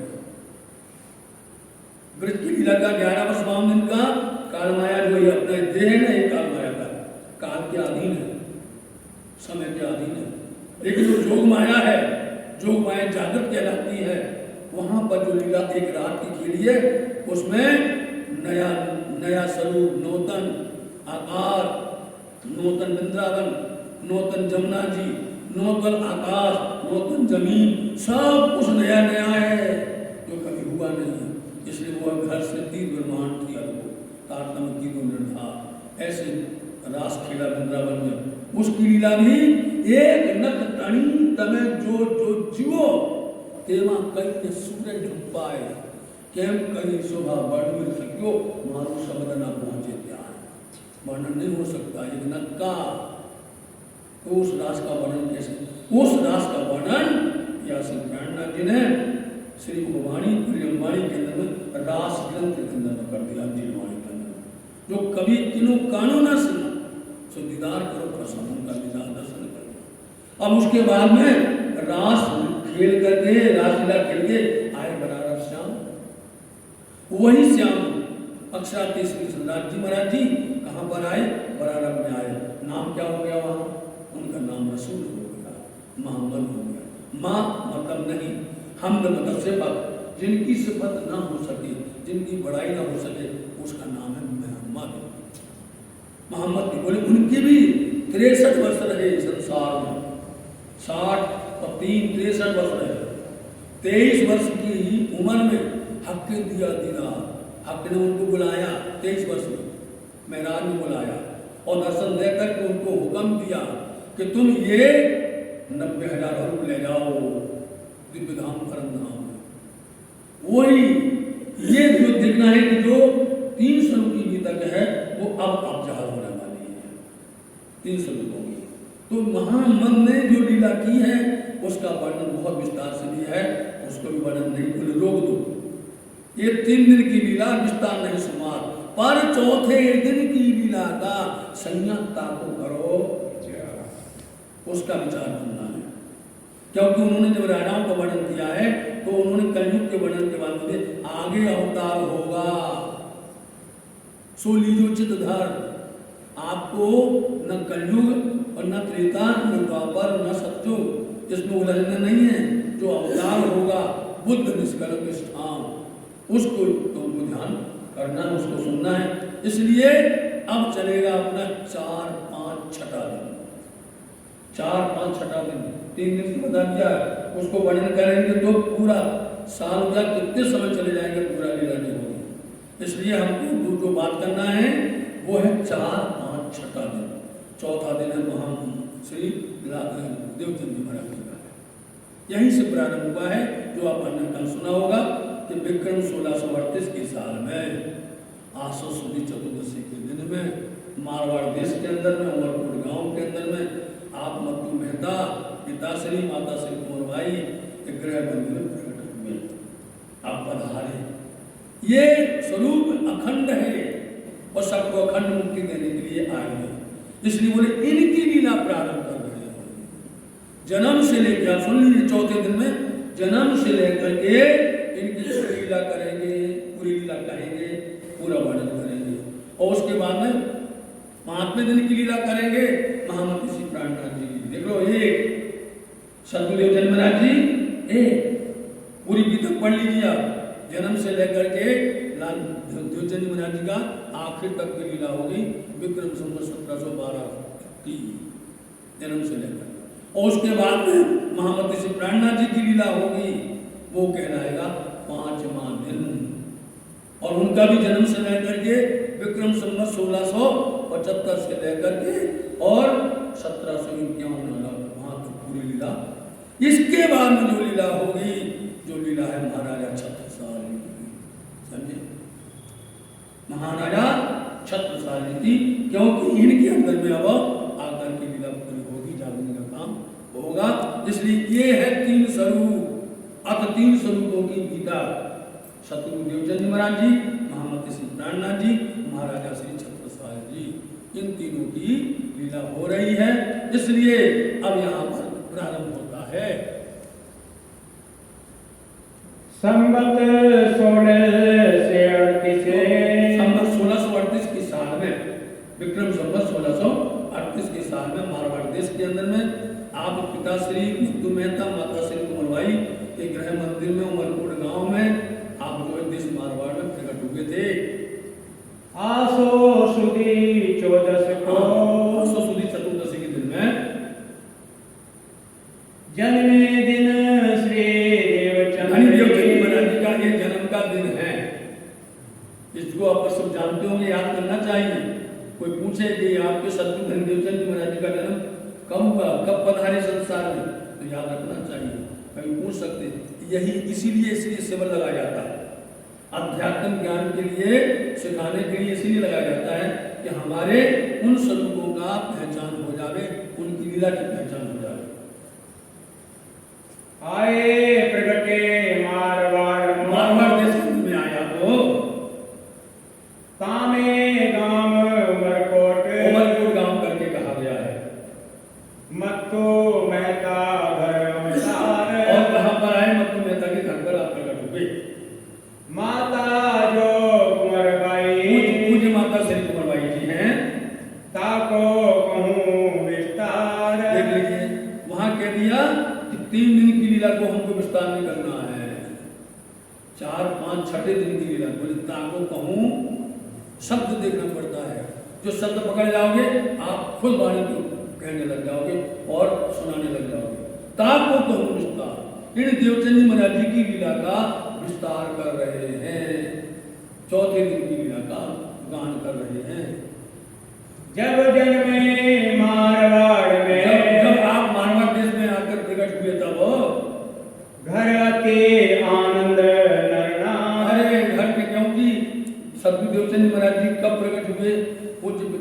ब्रज की लीला का 11 वर्ष 52 दिन का, काल माया जो है अपने देह है, काल माया का काल के अधीन है, समय के अधीन है। लेकिन जो जोग माया है, जोग माया जागृत कहलाती है, वहां पर जो लीला एक रात की खेली है उसमें नया नया स्वरूप, नूतन आकार, नूतन वृंदावन, नूतन जमुना जी, नूतन आकाश, नूतन जमीन, सब कुछ नया नया है जो कभी हुआ नहीं। इसलिए वो घर से 3 ब्रह्मांड किया तारतम्य की निर्धार ऐसे रास खेला वृंदावन में। उसकी लीला भी एक नख तणी तमे जो जो जीवो तेमा कई सूरज ढुपाए केम कई शोभा वर्णन सकियो मारू शब्द ना पहुंचे ध्यान। वर्णन नहीं हो सकता एक नख का। तो उस रास का वर्णन कैसे, उस रास का वर्णन या श्री प्राणनाथ जी ने श्री भवानी प्रियवाणी के अंदर में रास ग्रंथ के अंदर में कर दिया। दिलवाणी के अंदर जो कभी किनो कानो न सुना सो दीदार करो प्रसन्न का दीदार दर्शन करो। अब उसके बाद में रास खेल करके, रासलीला खेल के आए बरारब श्याम। वही श्याम अक्षरार्थी श्री सुंदर जी महाराज जी कहाँ पर आए, बरारब में आए। नाम क्या हो गया वहां, उनका नाम रसूल हो गया, मोहम्मद हो गया। माँ मतलब नहीं, हमद मतलब सिफत, जिनकी सिफत ना हो सके, जिनकी बड़ाई ना हो सके, उसका नाम है मोहम्मद। मोहम्मद की बोले उनके भी 63 वर्ष रहे संसार में, 60 और 3 63 वर्ष रहे। 23 वर्ष की उम्र में हक दिया दीदा, हक ने उनको बुलाया 23 वर्ष में, मेहराज में बुलाया और दर्शन देकर के उनको हुक्म दिया कि तुम ये 90,000 रुपये ले जाओ दिव्य धाम परम धाम। वही ये जो देखना है कि जो 3 स्वरूप की गीता जो है वो अब अवजात होने वाली है, 3 स्वरूपों की। तो महामन ने जो लीला की है उसका वर्णन बहुत विस्तार से दिया है, उसको भी वर्णन नहीं बोले रोक दो। ये 3 दिन की लीला विस्तार नहीं सुमार, पर चौथे दिन की लीला का संयमता को करो, उसका विचार करना है। क्योंकि उन्होंने जब राजाओं का वर्णन किया है तो उन्होंने कलयुग के वर्णन के बाद में आगे अवतार होगा, सो लीजो चित धर। आपको न कलयुग और न त्रेता न द्वापर न सत्युग, इसमें उलझना नहीं है। जो अवतार होगा बुद्ध निष्कलंक स्थान, उसको तुमको ध्यान करना है, उसको सुनना है। इसलिए अब चलेगा अपना 4, 5, 6 दिन, 4, 5, 6 दिन, 3 दिन की बता दिया है, उसको वर्णन करेंगे तो पूरा साल का कितने समय चले जाएंगे, पूरा लीला नहीं होगी। इसलिए हमको जो बात करना है वो है 4, 5, 6 दिन। चौथा दिन है महान श्री देवचंद जी महाराज जी का, यहीं से प्रारंभ हुआ है। जो आपने कल सुना होगा कि विक्रम 1638 के साल में आसो सुदी चतुर्दशी के दिन में मारवाड़ देश के अंदर में उमरपुर गांव के अंदर में आप मत्तू मेहता पिताश्री माताश्री कुंवरबाई एक गृह मंदिर में प्रकट हुए, आप पधारे। ये स्वरूप अखंड है और सबको अखंड मुक्ति देने के लिए आए हैं। इसलिए बोले इनकी लीला प्रारंभ कर रहे हैं, जन्म से लेकर, सुन लीजिए, चौथे दिन में जन्म से लेकर के इनकी लीला करेंगे, पूरी लीला करेंगे, पूरा वर्णन करेंगे। और उसके बाद में 5वें दिन की लीला करेंगे महामती श्री प्राणनाथ जी की। देख लो, एक सतगुरुदेव जन्म महाराज जी, एक पूरी गीता पढ़ लीजिए आप, जन्म से लेकर के देवचंद जी महाराज जी का आखिर तक की लीला होगी, विक्रम संवत 1712 की जन्म से लेकर। और उसके बाद में महामती श्री प्राणनाथ जी की लीला होगी, वो कहलाएगा 5वां दिन। और उनका भी जन्म से लेकर के विक्रम संवत 1675 से लेकर के और 1751 वहां की पूरी लीला। इसके बाद में जो लीला होगी, जो लीला है महाराजा छत्रसाल की, समझे, महाराजा छत्रसाल की, क्योंकि इनके अंदर में अब आकर की लीला पूरी होगी, जागने का काम होगा। इसलिए ये है 3 स्वरूप, अत 3 स्वरूपों की गीता। सतगुरु देवचंद जी महाराज जी, महामती श्री प्राणनाथ जी, महाराजा श्री छत्रसाल जी, इन तीनों की लीला हो रही है। इसलिए अब यहाँ पर प्रारंभ होता है। संवत 1638 के साल में, विक्रम संवत 1638 के साल में मारवाड़ देश के अंदर में आप पिताश्री मत्तू मेहता माताश्री कुंवरबाई एक गृह मंदिर में उमरपुर गांव में आप जो देश मारवाड़ में प्रकट हुए थे। आसो सुदी 14 को, आसो सुदी चतुर्दशी के दिन में जन्मे दिन श्री देवचंद जी महाराज जी का ये जन्म का दिन है। इसको आप सब जानते होंगे, याद करना चाहिए। कोई पूछे कि आपके सतगुरु देवचंद जी महाराज जी का जन्म कब हुआ, कब पधारे संसार में, तो याद रखना चाहिए, कभी पूछ सकते हैं। यही इसीलिए सेवन लगाया जाता है, अध्यात्म ज्ञान के लिए, सिखाने के लिए इसीलिए लगाया जाता है कि हमारे उन स्वरूपों का पहचान हो जाए, उनकी लीला की पहचान हो जाए। आए प्रगटे मारवाड़ देश में आया तो तामे गांव उमरकोट गांव करके कहा गया है। मत्तू मेहता घर और कहां पर आए? मत्तू मेहता के घर पर आप प्रकट हुए। माता जो कुंवरबाई, पूज्य माता श्री कुंवरबाई जी हैं, ताको कहूं विस्तार। देख लीजिए, वहां कह दिया कि 3 दिन की लीला को हमको विस्तार नहीं करना है, 4, 5, 6 दिन की लीला को ताको कहूं, शब्द देखना पड़ता है। जो शब्द पकड़ जाओगे आप खुद वाणी को कहने लग जाओगे और सुनाने लग जाओगे। ताको कहूं विस्तार, इन देवचंद जी महाराज जी की लीला का विस्तार कर रहे हैं, चौथे दिन की लीला का गान कर रहे हैं। जब जन्मे मारवाड़ में, जब आप मारवाड़ देश में आकर प्रकट हुए तब घर अति आनंद नरना, अरे घर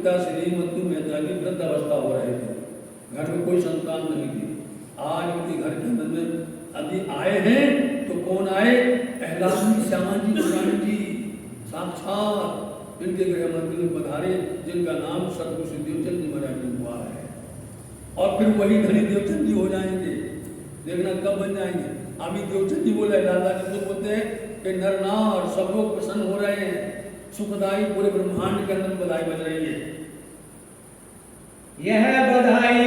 पिता श्रीमंतु मेहता की वृद्धावस्था हो रहे थे, घर में कोई संतान नहीं थी। आज उनके घर के अंदर में अभी आए हैं तो कौन आए? अहलाजी श्यामाजी पुराणी जी साक्षात इनके गृह मंदिर में पधारे, जिनका नाम सतगुरु श्री देवचंद जी महाराज जी हुआ है। और फिर वही धनी देवचंद जी हो जाएंगे, देखना कब बन जाएंगे। अभी देवचंद जी बोले, दादा जी तो बोलते हैं कि नर नार सब लोग प्रसन्न हो रहे हैं, सुखदाई पूरे ब्रह्मांड के अंदर बधाई बज रही है। यह बधाई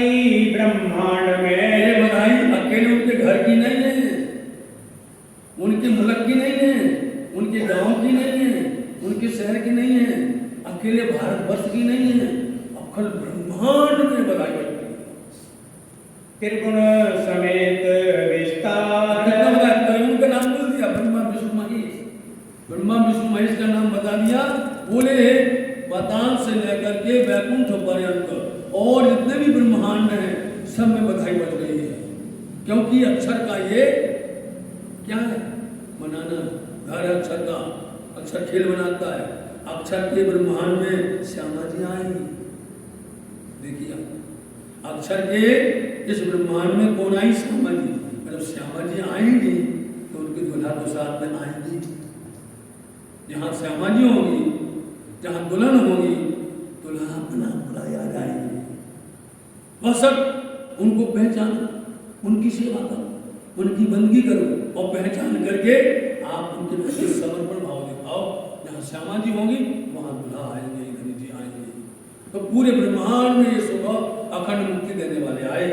ब्रह्मांड में, ये बधाई अकेले उनके घर की नहीं है, उनके मुल्क की नहीं है, उनके गांव की नहीं है, उनके शहर की नहीं है, अकेले भारतवर्ष की नहीं है, अखिल ब्रह्मांड में बधाई बज रही है। त्रिगुण समेत विस्तार, उनका नाम बोल दिया, ब्रह्मा विष्णु महेश। ब्रह्मा विष्णु महेश का नाम बता दिया। बोले पाताल से लेकर के वैकुंठ पर्यंत और जितने भी ब्रह्मांड हैं सब में बधाई बज रही है। क्योंकि अक्षर का ये क्या है? मनाना। घर अक्षर का, अक्षर खेल बनाता है। अक्षर के ब्रह्मांड में श्यामा जी आएंगे। देखिए अक्षर के इस ब्रह्मांड में कौन आई? श्यामा जी। मतलब श्यामा जी आएंगे तो उनकी दुल्हा तो साथ में आएंगी। जहाँ श्यामा जी होंगी, जहाँ दुल्हन होगी, दुल्हा अपना बुलाया जाएंगे। वह सब उनको पहचानो, उनकी सेवा करो, उनकी बंदगी करो और पहचान करके आप उनके प्रति समर्पण भाव दिखाओ। जहाँ श्यामा जी होंगी वहाँ दुल्हा आएंगे, धनी जी आएंगे। तो पूरे ब्रह्मांड में ये सुबह अखंड मुक्ति देने वाले आए।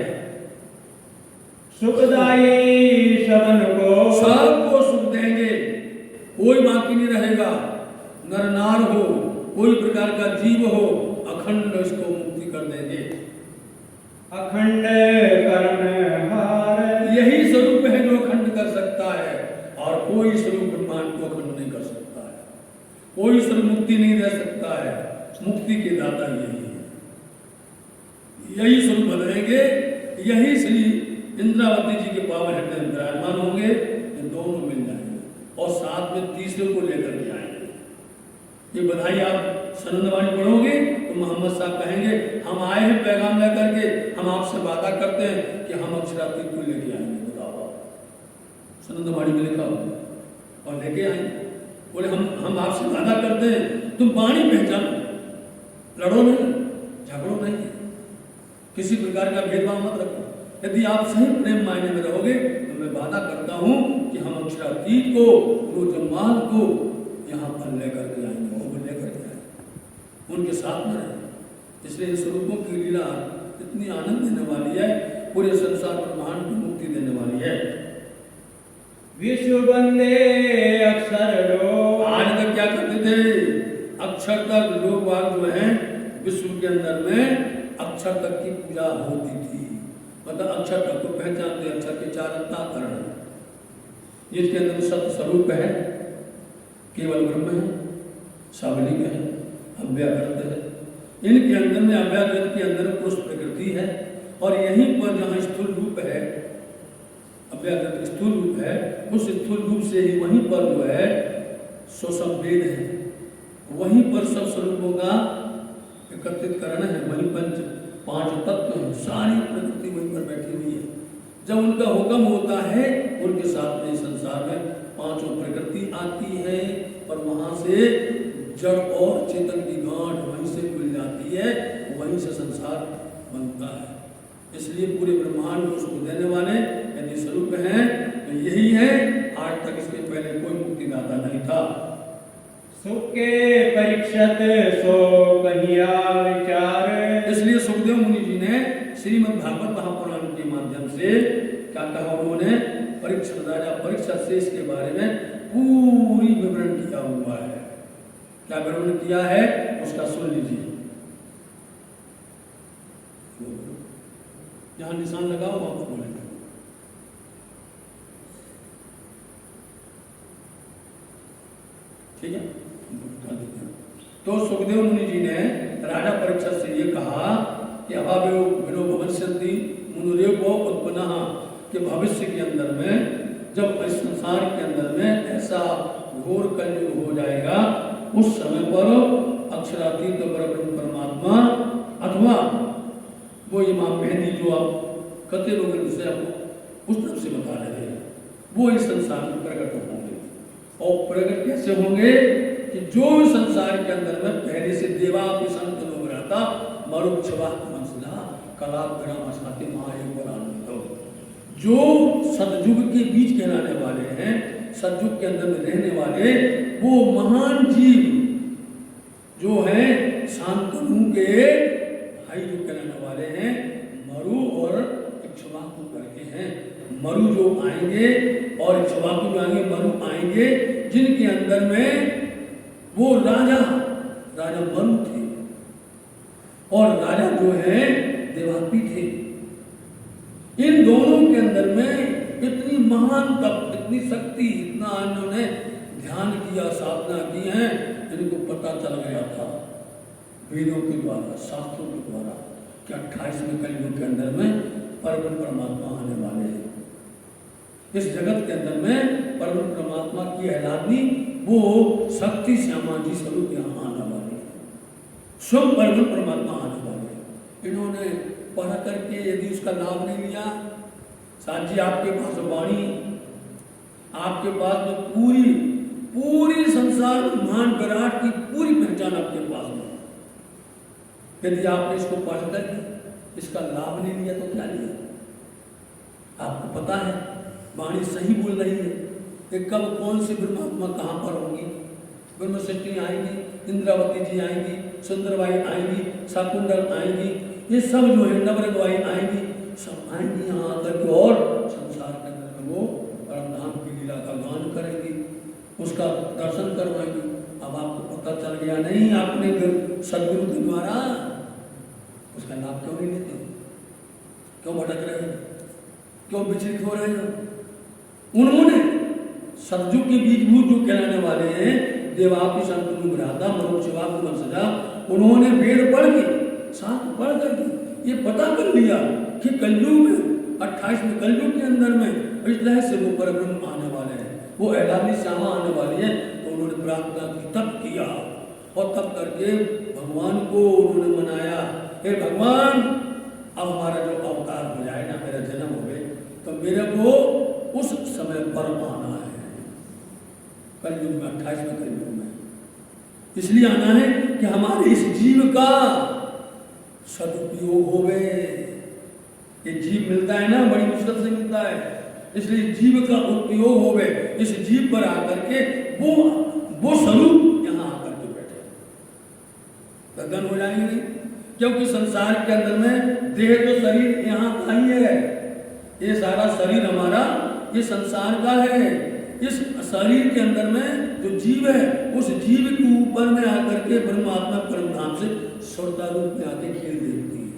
सुखदाई सबन को, सबको सुख देंगे, कोई बाकी नहीं रहेगा। नर नार हो, कोई प्रकार का जीव हो, अखंड इसको मुक्ति कर देंगे। अखंड कर्णहार, यही स्वरूप है जो अखंड कर सकता है, और कोई स्वरूप ब्रह्मांड को अखंड नहीं कर सकता है। कोई स्वरूप मुक्ति नहीं दे सकता है। मुक्ति के दाता यही है, यही स्वरूप बदलेंगे। यही श्री इंद्रावती जी के पावन हृदय में विराजमान होंगे। ये दोनों मिल जाएंगे और साथ में तीसरे को लेकर के आएंगे। ये बधाई आप सनंदवाणी पढ़ोगे तो मोहम्मद साहब कहेंगे, हम आए हैं पैगाम लेकर के, हम आपसे वादा करते हैं कि हम अक्षरातीत को लेके आएंगे। बताओ, सनंदवाणी में लिखा हो और लेके आएंगे। बोले हम आपसे वादा करते हैं, तुम वाणी पहचानो, लड़ो नहीं, झगड़ो नहीं, किसी प्रकार का भेदभाव मत रखो। यदि आप सही प्रेम मायने में रहोगे तो मैं वादा करता हूं कि हम अक्षरातीत को, रोजमाल को यहाँ पर लेकर के आएंगे, वो लेकर के आएंगे, उनके साथ में रहेंगे। इसलिए इन स्वरूपों की लीला इतनी आनंद देने वाली है, पूरे संसार ब्रह्मांड को मुक्ति देने वाली है। विश्व बंदे अक्षर लोग, आज तक क्या करते थे? अक्षर तक लोग बाग जो है विश्व के अंदर में अक्षर तक की पूजा होती थी। मतलब अक्षर तक को पहचानते, अक्षर के चार अंतःकरण है, जिसके अंदर सत्य स्वरूप है, केवल ब्रह्म है, सावलिक है, अव्याकृत है। इनके अंदर में अव्याकृत के अंदर पुरुष प्रकृति है, और यहीं पर जहाँ स्थूल रूप है, अव्याकृत स्थूल रूप है, उस स्थूल रूप से ही वहीं पर जो है सो संवेद है, वहीं पर सब स्वरूपों का एकत्रित करण है, वहीं पांच तत्व हैं, सारी प्रकृति वहीं पर बैठी हुई है। जब उनका हुक्म होता है, उनके साथ में संसार में पांचों प्रकृति आती है, और वहां से जड़ और चेतन की गांठ वहीं से खुल जाती है, वहीं से संसार बनता है। इसलिए पूरे ब्रह्मांड को उसको देने वाले यदि स्वरूप हैं तो यही है। आज तक इसके पहले कोई मुक्तिदाता नहीं था। सुख के परीक्षित सो कहिया विचार, इसलिए सुखदेव मुनि जी ने श्रीमद् भागवत महापुराण के माध्यम से क्या कहा? उन्होंने परीक्षित राजा परीक्षित से इसके बारे में पूरी विवरण किया हुआ है। क्या विवरण किया है उसका सुन लीजिए। जहां निशान लगाओ वहां पर बोलेंगे। ठीक है, तो सुखदेव मुनि जी ने राजा परीक्षित से ये कहा कि अभावेव विनो भविष्यन्ति मुनुरेव को उत्पन्नः, कि भविष्य के अंदर में जब इस संसार के अंदर में ऐसा घोर कलयुग हो जाएगा, उस समय पर अक्षरातीत परब्रह्म परमात्मा, अथवा वो इमाम मेहदी जो आप कते लोग जिसे आपको उस तरफ से बता रहे हैं, वो इस संसार में प्रकट होंगे। और प्रकट कैसे होंगे कि जो संसार के अंदर में पहले से देवा संत लोग रहता, मरुक्षवा मनसला कला ग्राम साथी महायुग, जो सतयुग के बीच कहलाने वाले हैं, सतयुग के अंदर में रहने वाले वो महान जीव जो है शांतनु के भाई जो कहलाने वाले हैं, मरु और इक्ष्वाकु करके हैं। मरु जो आएंगे और इक्ष्वाकु जो आएंगे, मरु आएंगे, जिनके अंदर में वो राजा मरु थे और राजा जो है देवापी थे। इन दोनों के अंदर में इतनी महान तप, इतनी शक्ति, इतना इन्होंने ध्यान किया, साधना की है, इनको पता चल गया था वेदों के द्वारा, शास्त्रों के द्वारा कि 28वें कलयुग के अंदर में परब्रह्म परमात्मा आने वाले हैं। इस जगत के अंदर में परब्रह्म परमात्मा की आराधनी वो शक्ति श्यामा जी स्वरूप यहाँ आने वाले हैं, स्वयं परब्रह्म परमात्मा आने वाले हैं। इन्होंने पढ़ करके यदि उसका लाभ नहीं लिया, साथ जी आपके पास वाणी, आपके पास में पूरी संसार महान विराट की पूरी पहचान आपके पास में, यदि आपने इसको पढ़ करके इसका लाभ नहीं लिया तो क्या लिया? आपको पता है वाणी सही बोल रही है कि कब कौन सी ब्रह्मात्मा कहाँ पर होंगी। ब्रह्मसृष्टि आएंगी, इंद्रावती जी आएंगी, सुंदरबाई आएंगी, शाकुंडल आएंगी, ये सब जो है नवरंगबाई आएंगी, सब आएंगी यहाँ आकर के और संसार के अंदर में वो परमधाम की लीला का गान करेंगी, उसका दर्शन करवाएंगे। अब आपको पता चल गया नहीं, आपने सदगुरु के द्वारा उसका लाभ क्यों नहीं लेते? क्यों भटक रहे हो? क्यों विचलित हो रहे हो? उन्होंने सतयुग के बीजभूत जो कहलाने वाले हैं, देवापि संतनु भ्राता मरुक्षवाकु वंशजा, उन्होंने वेद पढ़ के, शास्त्र पढ़ करके ये पता कर लिया कि कलयुग में 28वें कलयुग के अंदर में इस तरह से वो परब्रह्म आने वाले हैं, वो ऐलानी श्यामा आने वाली है। तो उन्होंने प्रार्थना की, तप किया और तप करके भगवान को उन्होंने मनाया, हे भगवान अब हमारा जो अवतार हो जाए ना, मेरा जन्म हो गए तो मेरे को उस समय पर आना है, कलयुग में 28वें कलयुग में। इसलिए आना है कि हमारे इस जीव का सदुपयोग होवे। ये जीव मिलता है ना, बड़ी मुश्किल से मिलता है, इसलिए जीव का उपयोग होवे। इस जीव पर आकर के वो स्वरूप यहाँ आकर के बैठे, गगन हो जाएंगे नहीं, क्योंकि संसार के अंदर में देह तो शरीर यहाँ का ही है, ये सारा शरीर हमारा ये संसार का है। इस शरीर के अंदर में जो जीव है, उस जीव के ऊपर में आकर के परमात्मा परमधाम से श्रोता रूप में आके खेल देखती है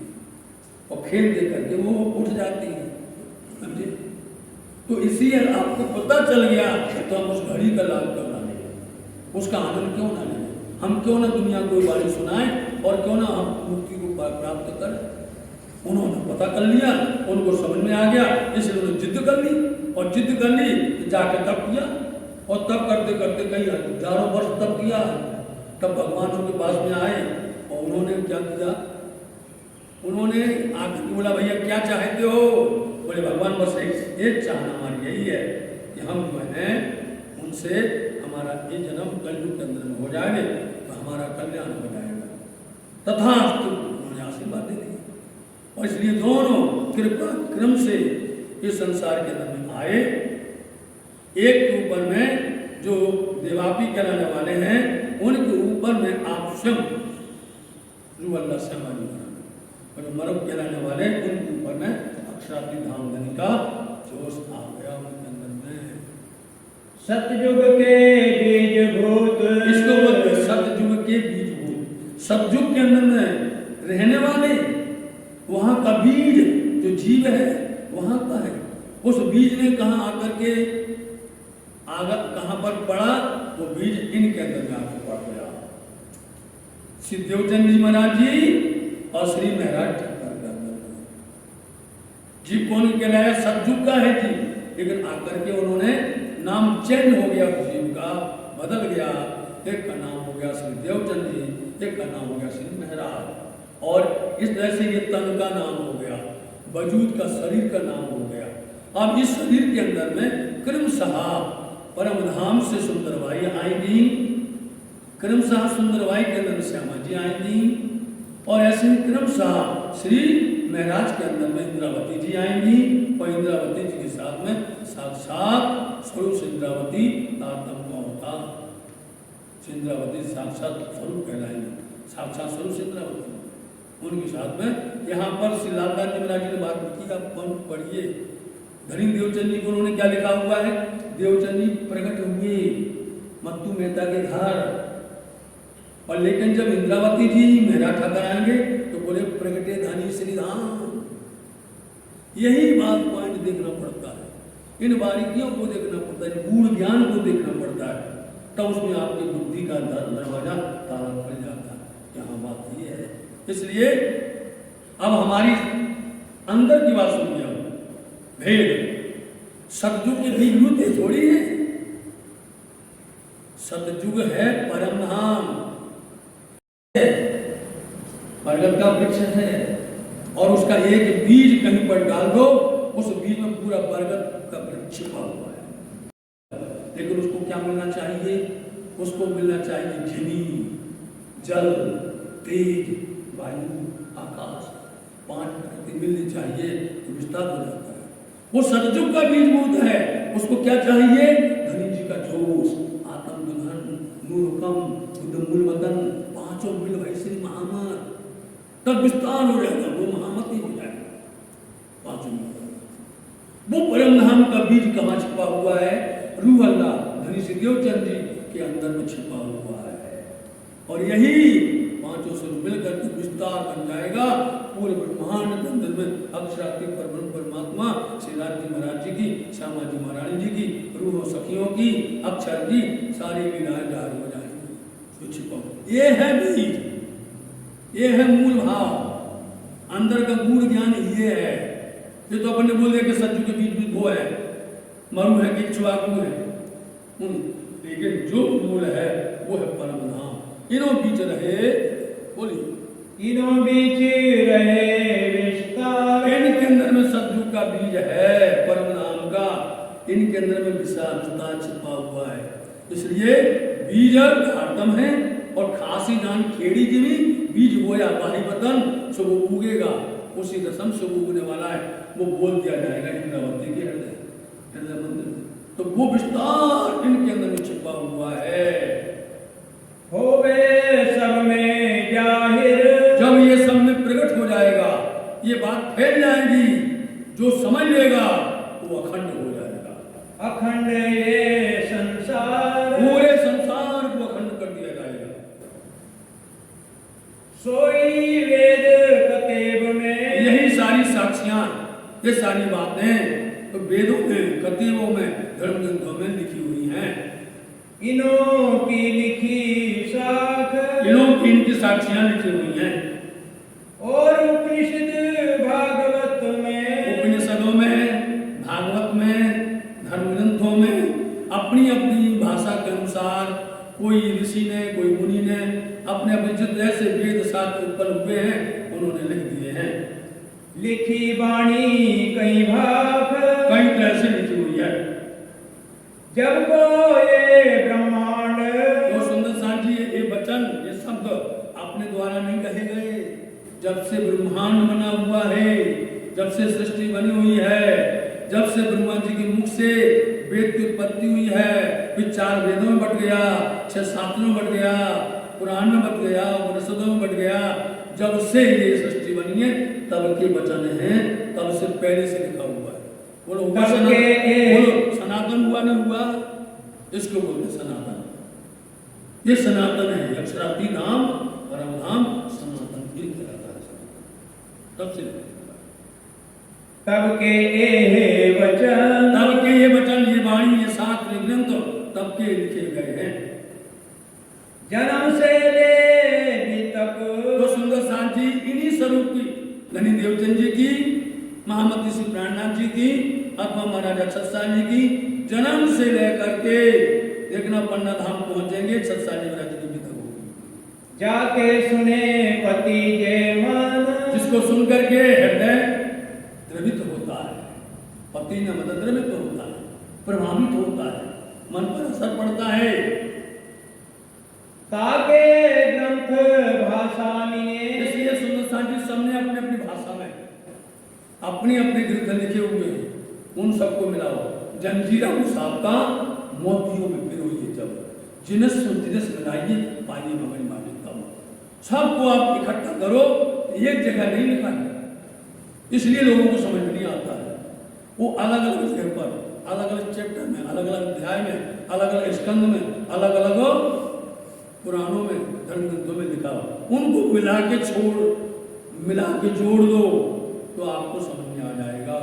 और खेल दे करके वो उठ जाती है, समझे? तो इसीलिए आपको पता चल गया तो हम उस घड़ी का लाभ क्यों ना लें, उसका आनंद क्यों ना लें? हम क्यों ना दुनिया को वाणी सुनाएं और क्यों ना हम मुक्ति को प्राप्त करें? उन्होंने पता कर लिया, उनको समझ में आ गया, इसलिए उन्होंने जिद्द कर ली और जिद्द कर ली जाकर तप किया और तप करते करते कई हजारों वर्ष तप किया। तब भगवान उनके पास में आए और उन्होंने क्या किया, उन्होंने आकर के बोला भैया क्या चाहते हो? बोले भगवान बस एक चाहना हमारी यही है कि हम जो है उनसे हमारा ये जन्म कलयुग के अंदर में हो जाएगा तो हमारा कल्याण हो जाएगा। तथास्तु उन्होंने आशीर्वाद दे दिया और इसलिए दोनों कृपा क्रम से इस संसार के अंदर में आए। एक के ऊपर में जो देवापी कहलाने वाले हैं उनके ऊपर में आप स्वयं रुअल्ला श्यामा जी और जो मरब कहलाने वाले उनके ऊपर में अक्षरापी धामधनी का जोश आ गया उनके अंदर में। सतयुग के बीजभूत, इसको बोलते हैं सतयुग के बीजभूत। सतयुग के अंदर में रहने वाले, वहां का बीज जो जीव है वहां का है, उस बीज ने कहाँ आकर के कहाँ पर पड़ा, वो बीज इनके अंदर जाकर पड़ गया। श्री देवचंद जी महाराज जी और श्री महाराज ठक्कर के अंदर जीव कौन कहलाया? सतयुग का है जी, लेकिन आकर के उन्होंने नाम चेंज हो गया, जीव का बदल गया, एक का नाम हो गया श्री देवचंद जी, एक का नाम हो गया श्री महराज। और इस तरह से ये तन का नाम हो गया, वजूद का शरीर का नाम हो गया। अब इस शरीर के अंदर में क्रमशः परम धाम से सुंदरबाई आएंगी, क्रमशः सुंदरबाई के अंदर श्यामा जी आएंगी, और ऐसे ही क्रमशः श्री महराज के अंदर में इंद्रावती जी आएंगी, और इंद्रावती जी के साथ में साक्षात स्वरूप इंद्रावती तारतम का होता। इंद्रावती साक्षात स्वरूप कहलाएंगे, साक्षात स्वरूप इंद्रावती। उनके साथ में यहाँ पर श्री लालदास जी महाराज जी ने बात की, आप कौन पढ़िए। धनी देवचंद जी को उन्होंने क्या लिखा हुआ है, देवचंद जी प्रकट हुए मत्तू मेहता के घर। और लेकिन जब इंद्रावती जी मेहरा ठाकर आएंगे तो बोले प्रगटे धनी श्री धाम। यही बात पॉइंट देखना पड़ता है, इन बारीकियों को देखना पड़ता है, गूढ़ ज्ञान को देखना पड़ता है, तब उसमें आपकी बुद्धि का दरवाजा ताला खुल जाता है। यहाँ बात ये है। इसलिए अब हमारी अंदर की बात सुनिए। भेद सतयुग के भी युद्ध थोड़ी है, सतयुग है परम धाम, बरगद का वृक्ष है, और उसका एक बीज कहीं पर डाल दो, उस बीज में पूरा बरगद का वृक्ष छिपा हुआ है। लेकिन उसको क्या मिलना चाहिए, उसको मिलना चाहिए जमीन, जल, तेज, वायु, आकाश, 5 प्रकृति मिलनी चाहिए तो विस्तार हो जाता है। वो सतयुग का बीजभूत है, उसको क्या चाहिए, धनी जी का जोश, आत्म दुल्हन, नूरकम, बुद्धमूल वतन, 5 मिल भाई श्री महामत, तब विस्तार हो जाएगा, वो महामत ही हो जाएगा 5 मिल। वो परम धाम का बीज कहाँ छिपा हुआ है, रूह अल्लाह धनी श्री देवचंद जी के अंदर में छिपा हुआ है। और यही 5 से मिलकर के विस्तार बन जाएगा पूरे ब्रह्मांड के अंदर में। अक्षरात्रि परब्रह्म परमात्मा श्री राज जी महाराज जी की, श्यामा जी महारानी जी की, रूह सखियों की, अक्षर की सारी लीलाएं जाहिर हो जाएंगी, तो छिपा। ये है बीज, ये है मूल भाव, अंदर का गूढ़ ज्ञान ये है। ये तो अपन ने बोल दिया कि सत्य के बीच भी वो है, मरु है कि इक्ष्वाकु है, लेकिन जो मूल है वो है परम धाम। इनो बीच रहे, बोलिए, इनो बीच रहे विस्तार, इनके अंदर में सतयुग का बीज है परम धाम का, इनके अंदर में विशालता छिपा हुआ है। इसलिए बीज हरदम है, और खासी जान खेड़ी की भी बीज बोया बाही बतन सो वो उगेगा, उसी रसम से वो उगने वाला है। वो बोल दिया जाएगा इंद्रावती के हृदय मंदिर में, तो वो विस्तार इनके अंदर में छिपा हुआ है। होवे सब में जाहिर, जब ये सब में प्रकट हो जाएगा, ये बात फैल जाएगी, जो समझ लेगा वो अखंड हो जाएगा। अखंड ये संसार, पूरे संसार को अखंड कर दिया जाएगा। सोई वेद कतेब में, यही सारी साक्षियां, ये सारी बातें तो वेदों में, कतेबों में, धर्म ग्रंथों में लिखी हुई हैं। इनों की लिखी साख, इनों की इनकी साक्षियां लिखी हुई हैं। और उपनिषद भागवत में, उपनिषदों में, भागवत में, धर्म ग्रंथों में अपनी अपनी भाषा के अनुसार कोई ऋषि ने, कोई मुनि ने अपने अपने जिस जैसे वेद शास्त्र उत्पन्न हुए हैं उन्होंने लिख दिए हैं। लिखी वाणी कई भाग, कई तरह से लिखी हुई है। जब को ये ब्रह्मांड, तो सुंदर साथ जी ये वचन, ये शब्द अपने द्वारा नहीं कहे गए। जब से ब्रह्मांड बना हुआ है, जब से सृष्टि बनी हुई है, जब से ब्रह्मा जी के मुख से वेद की उत्पत्ति हुई है, फिर 4 वेदों में बट गया, 6 शास्त्रों में बट गया, पुराण में बट गया, उपनिषदों में बट गया, जब से ये सृष्टि बनी है तब के वचन हैं, तब से पहले से लिखा हुआ है। बोलो हुआ बोलो सनातन हुआ ना हुआ, इसको बोलते सनातन। ये सनातन है, अक्षरार्थी नाम परम नाम सनातन भी कहलाता है। तब से तब के ये वचन, तब के ये वचन, ये वाणी, ये शास्त्र, ये ग्रंथ तब के लिखे गए हैं। जन्म से ले तक, तो सुंदर साथ जी इन्हीं स्वरूप की, धनी देवचंद जी की, महामती श्री प्राणनाथ जी की, अथवा महाराजा छत्साल जी की, जन्म से लेकर के देखना पन्ना धाम पहुंचेंगे, छत्साल जी महाराज जी की भी तक होगी। जाके सुने पति जे मन, जिसको सुन करके हृदय द्रवित होता है, पति न मतलब द्रवित होता है, प्रभावित होता है, मन पर असर पड़ता है। ताके ग्रंथ भाषा मिने, इसलिए सुंदर सांची सबने अपने अपनी भाषा में अपने अपने ग्रंथ लिखे हुए हैं, उन सबको मिलाओ। जंजीरा मुसाफा मोतियों में पिरोइए जब, जिनस जिनस मिलाइए पाइए मगन माने तब। सबको आप इकट्ठा करो, एक जगह नहीं लिखा है, इसलिए लोगों को समझ में नहीं आता है। वो अलग अलग जगह पर, अलग अलग चैप्टर में, अलग अलग अध्याय में, अलग अलग स्कंद में, अलग अलग पुराणों में, धर्म ग्रंथों में लिखा, उनको मिला के जोड़ दो तो आपको समझ में आ जाएगा।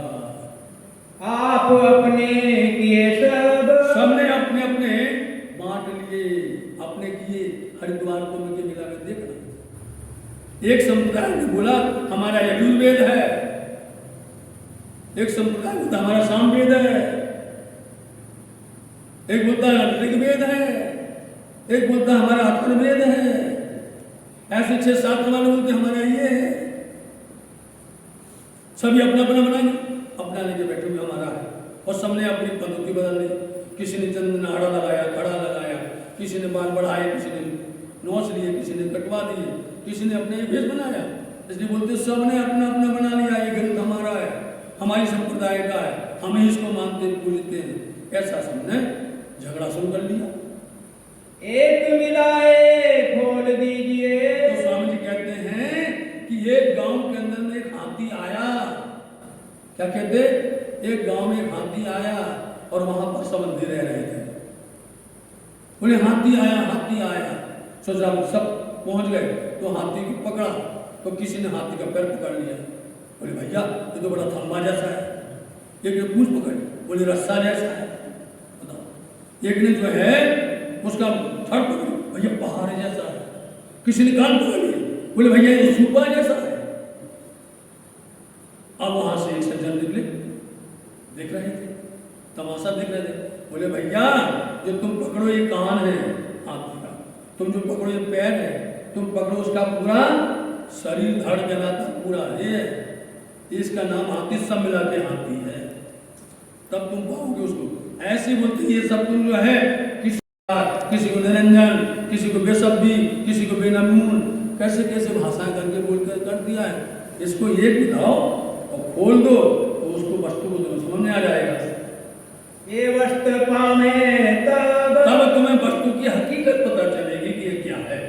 आप अपने किए सबने अपने अपने बांट लिए, अपने किए। हरिद्वार को मिलके मिला में देखना, एक संप्रदाय ने बोला हमारा यजुर्वेद है, एक संप्रदाय बोलता हमारा सामवेद है, एक बोलता ऋग्वेद है, एक बोलता हमारा अथर्ववेद है, ऐसे 6-7 वाले बोलते हमारा ये है। सभी अपना अपना बनाएंगे, अपना लेके बैठे हुए हमारा है, और सबने अपनी पद्धति बदल ली। किसी ने चंदन आड़ा लगाया, खड़ा लगाया, किसी ने बाल बढ़ाए, किसी ने नोच लिए, किसी ने कटवा दिए, किसी ने अपने भेष बनाया। इसलिए बोलते सबने अपना अपना बना लिया, ये ग्रंथ हमारा है, हमारी संप्रदाय का है, हम ही इसको मानते पूजते हैं। ऐसा सबने झगड़ा शुरू कर लिया। एक मिलाए खोल दीजिए, तो स्वामी जी कहते हैं कि एक गांव के अंदर में एक हाथी आया। क्या कहते? एक गांव में एक हाथी आया और वहां पर सब अंधे रह रहे थे। बोले हाथी आया, हाथी आया। सोचा सब पहुंच गए तो हाथी को पकड़ा, तो किसी ने हाथी का पैर पकड़ लिया। बोले भैया ये तो बड़ा थम्बा जैसा है। एक ने पूंछ पकड़ी, बोले रस्सा जैसा है। बताओ। एक ने जो है उसका थड़ पकड़ी, भैया पहाड़ जैसा है। किसी ने कान पकड़ लिए, बोले भैया ये सूपा जैसा है। अब वहां से एक सज्जन निकले, देख रहे थे, तमाशा देख रहे थे। बोले भैया जो तुम पकड़ो ये कान है हाथी का, तुम जो पकड़ो ये पैर है, तुम पकड़ो उसका पूरा शरीर धड़ जलाता पूरा है, इसका नाम हाथी, सब मिला के हाथी है। तब तुम पाओगे उसको। ऐसे बोलते ये सब तुम जो है किसी को निरंजन, किसी को बेसब्दी, किसी को बेनमून, कैसे कैसे भाषाएं करके बोलकर कर दिया है। इसको एक बताओ और खोल दो तो उसको वस्तु को तुम्हें समझ में आ जाएगा। ये वस्तु पावे तब तुम्हें वस्तु की हकीकत पता चलेगी कि ये क्या है।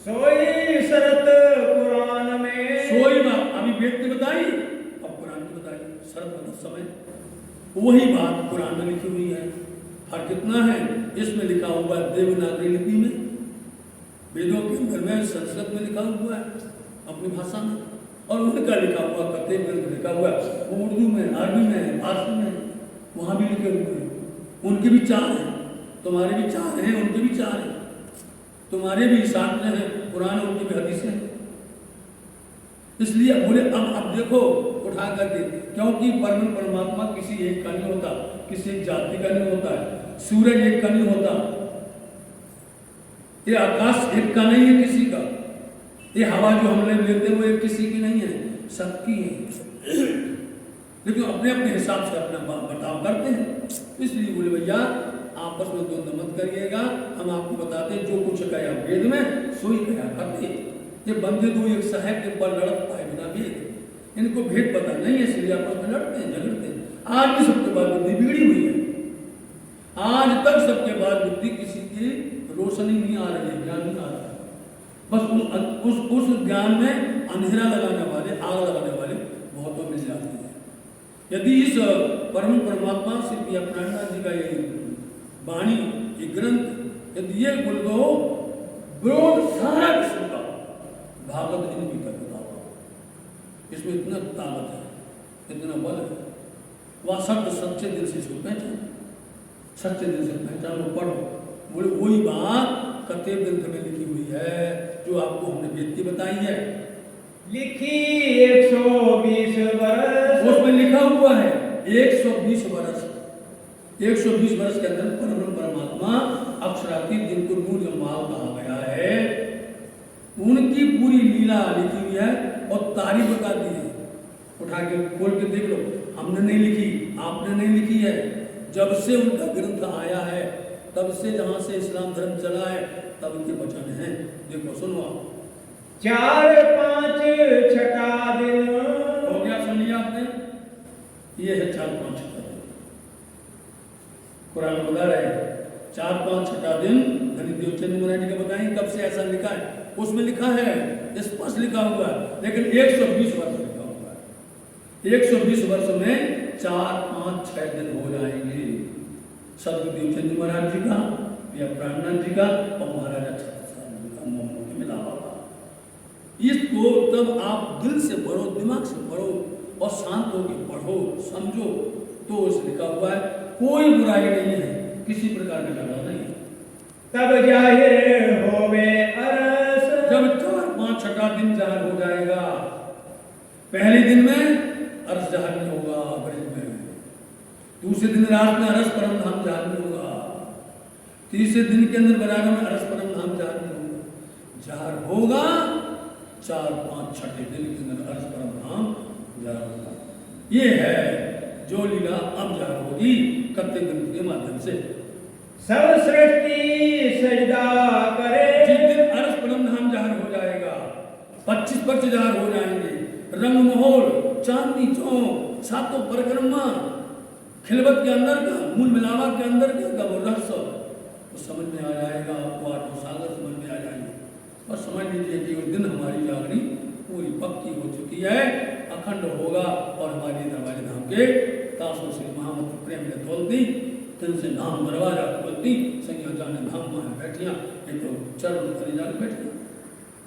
सोई शरत पुराण में, सोई बात अभी वेद की बताई, अब पुराण की बताई। शरत समय वही बात पुराण में लिखी हुई है। और कितना है इसमें लिखा हुआ है देवनागरी लिपि में, वेदों के अंदर में संस्कृत में लिखा हुआ है अपनी भाषा में, और उनका लिखा हुआ कते ग्रंथ लिखा हुआ है उर्दू में, अरबी में, फारसी में, वहां भी लिखे हुए हैं। उनके भी 4 हैं, तुम्हारे भी 4 हैं, उनके भी 4 हैं। तुम्हारे भी 7 में है पुराने, उनकी भी हदीसें हैं। इसलिए बोले अब देखो उठा करके, क्योंकि परमात्मा किसी एक का नहीं होता, किसी एक जाति का नहीं होता है, सूरज एक का नहीं होता, ये आकाश एक का नहीं है किसी का, ये हवा जो हम लेते हैं वो एक किसी की नहीं है, सबकी है। लेकिन अपने अपने हिसाब से अपना बर्ताव करते हैं। इसलिए बोले भैया आपस में द्वंद्व मत करिएगा, हम आपको बताते हैं जो कुछ कहा वेद में सोई कहा करते। ये बंदे दो एक साहब के पर लड़त पाए बिना भेद, इनको भेद पता नहीं है, इसलिए आपस में लड़ते हैं, झगड़ते हैं। आज भी सबके बाद बुद्धि बिगड़ी हुई है, आज तक सबके बाद बुद्धि किसी की रोशनी नहीं आ रही है, ज्ञान नहीं आ रहा है। बस उस ज्ञान में अंधेरा लगाने वाले, आग लगाने वाले बहुतों मिल जाते हैं। यदि इस परम परमात्मा से भी अपनानाथ जी का ये वाणी, ये ग्रंथ, यदि ये बोल दो विरोध सारा विश्व का भागवत जी ने भी कर बताओ, इसमें इतना ताकत है, इतना बल है। वह शब्द सच्चे दिल से इसको पहचानो, सच्चे दिल से पहचानो, पढ़ो। बोले वही बात कते ग्रंथ में लिखी हुई है जो आपको हमने वेद की बताई है। लिखी 120 वर्ष, उसमें लिखा हुआ है 120 वर्ष। 120 वर्ष के अंदर परम परमात्मा अक्षरातीत जिनको नूर जमाल कहा गया है, उनकी पूरी लीला लिखी हुई है और तारीफ बता दी है। उठा के खोल के देख लो, हमने नहीं लिखी, आपने नहीं लिखी है। जब से उनका ग्रंथ आया है, तब से जहां से इस्लाम धर्म चला है, तब उनके वचन हैं। देखो सुनो आप। 4, 5, 6 दिन हो गया, सुन लिया आपने? ये है 4, 5, 6 दिन। कुरान बता रहे हैं 4, 5, 6 दिन। धनी देवचंद महाराज जी का बताएं कब से ऐसा लिखा है। उसमें लिखा है, स्पष्ट लिखा हुआ है, लेकिन 120 वर्ष लिखा हुआ है। 120 वर्ष में 4, 5, 6 दिन हो जाएंगे। सदगुरु देवचंद जी महाराज जी का, या प्राणनाथ जी का और महाराजा छत्रसाल जी का मोहम्मद मिला होगा। इसको तब आप दिल से पढ़ो, दिमाग से पढ़ो और शांत होकर पढ़ो, समझो तो उस लिखा हुआ है। कोई बुराई नहीं है, किसी प्रकार का झगड़ा नहीं है। तब जाहिर होवे अरस, जब 4, 5, 6 दिन जाहिर हो जाएगा। पहले दिन में अरस जाहिर नहीं होगा ब्रज में, दूसरे दिन रात में अरस परम धाम जाहिर नहीं होगा, तीसरे दिन के अंदर बराबर में अरस परम धाम जाहिर नहीं होगा। जाहिर होगा 4, 5, 6 दिन के अंदर अरस परम धाम जाहिर होगा। ये है जो लीला अब जाहिर होगी कत्ते ग्रंथ के माध्यम से। सब सृष्टि सजदा करे, जिस दिन अरस परम धाम जाहिर हो जाएगा, 25 पक्ष जाहिर हो जाएंगे, रंग माहौल, चांदनी चौक, सातों परिक्रमा, खिलवत के अंदर का, मूल मिलावा के अंदर का वो रहस्य तो समझ में आ जाएगा आपको। 8 सागर समझ में आ जाएंगे और समझ लीजिए कि उस दिन हमारी जागनी पूरी पक्की हो चुकी है, अखंड होगा और हमारी दरवाजे धाम के तासों से महामंत्र प्रेम ने तोलती, तिनसे नाम दरवाजा खोलती, संज्ञा जाने धाम में बैठियां, ये तो चरण तले जाके बैठियां।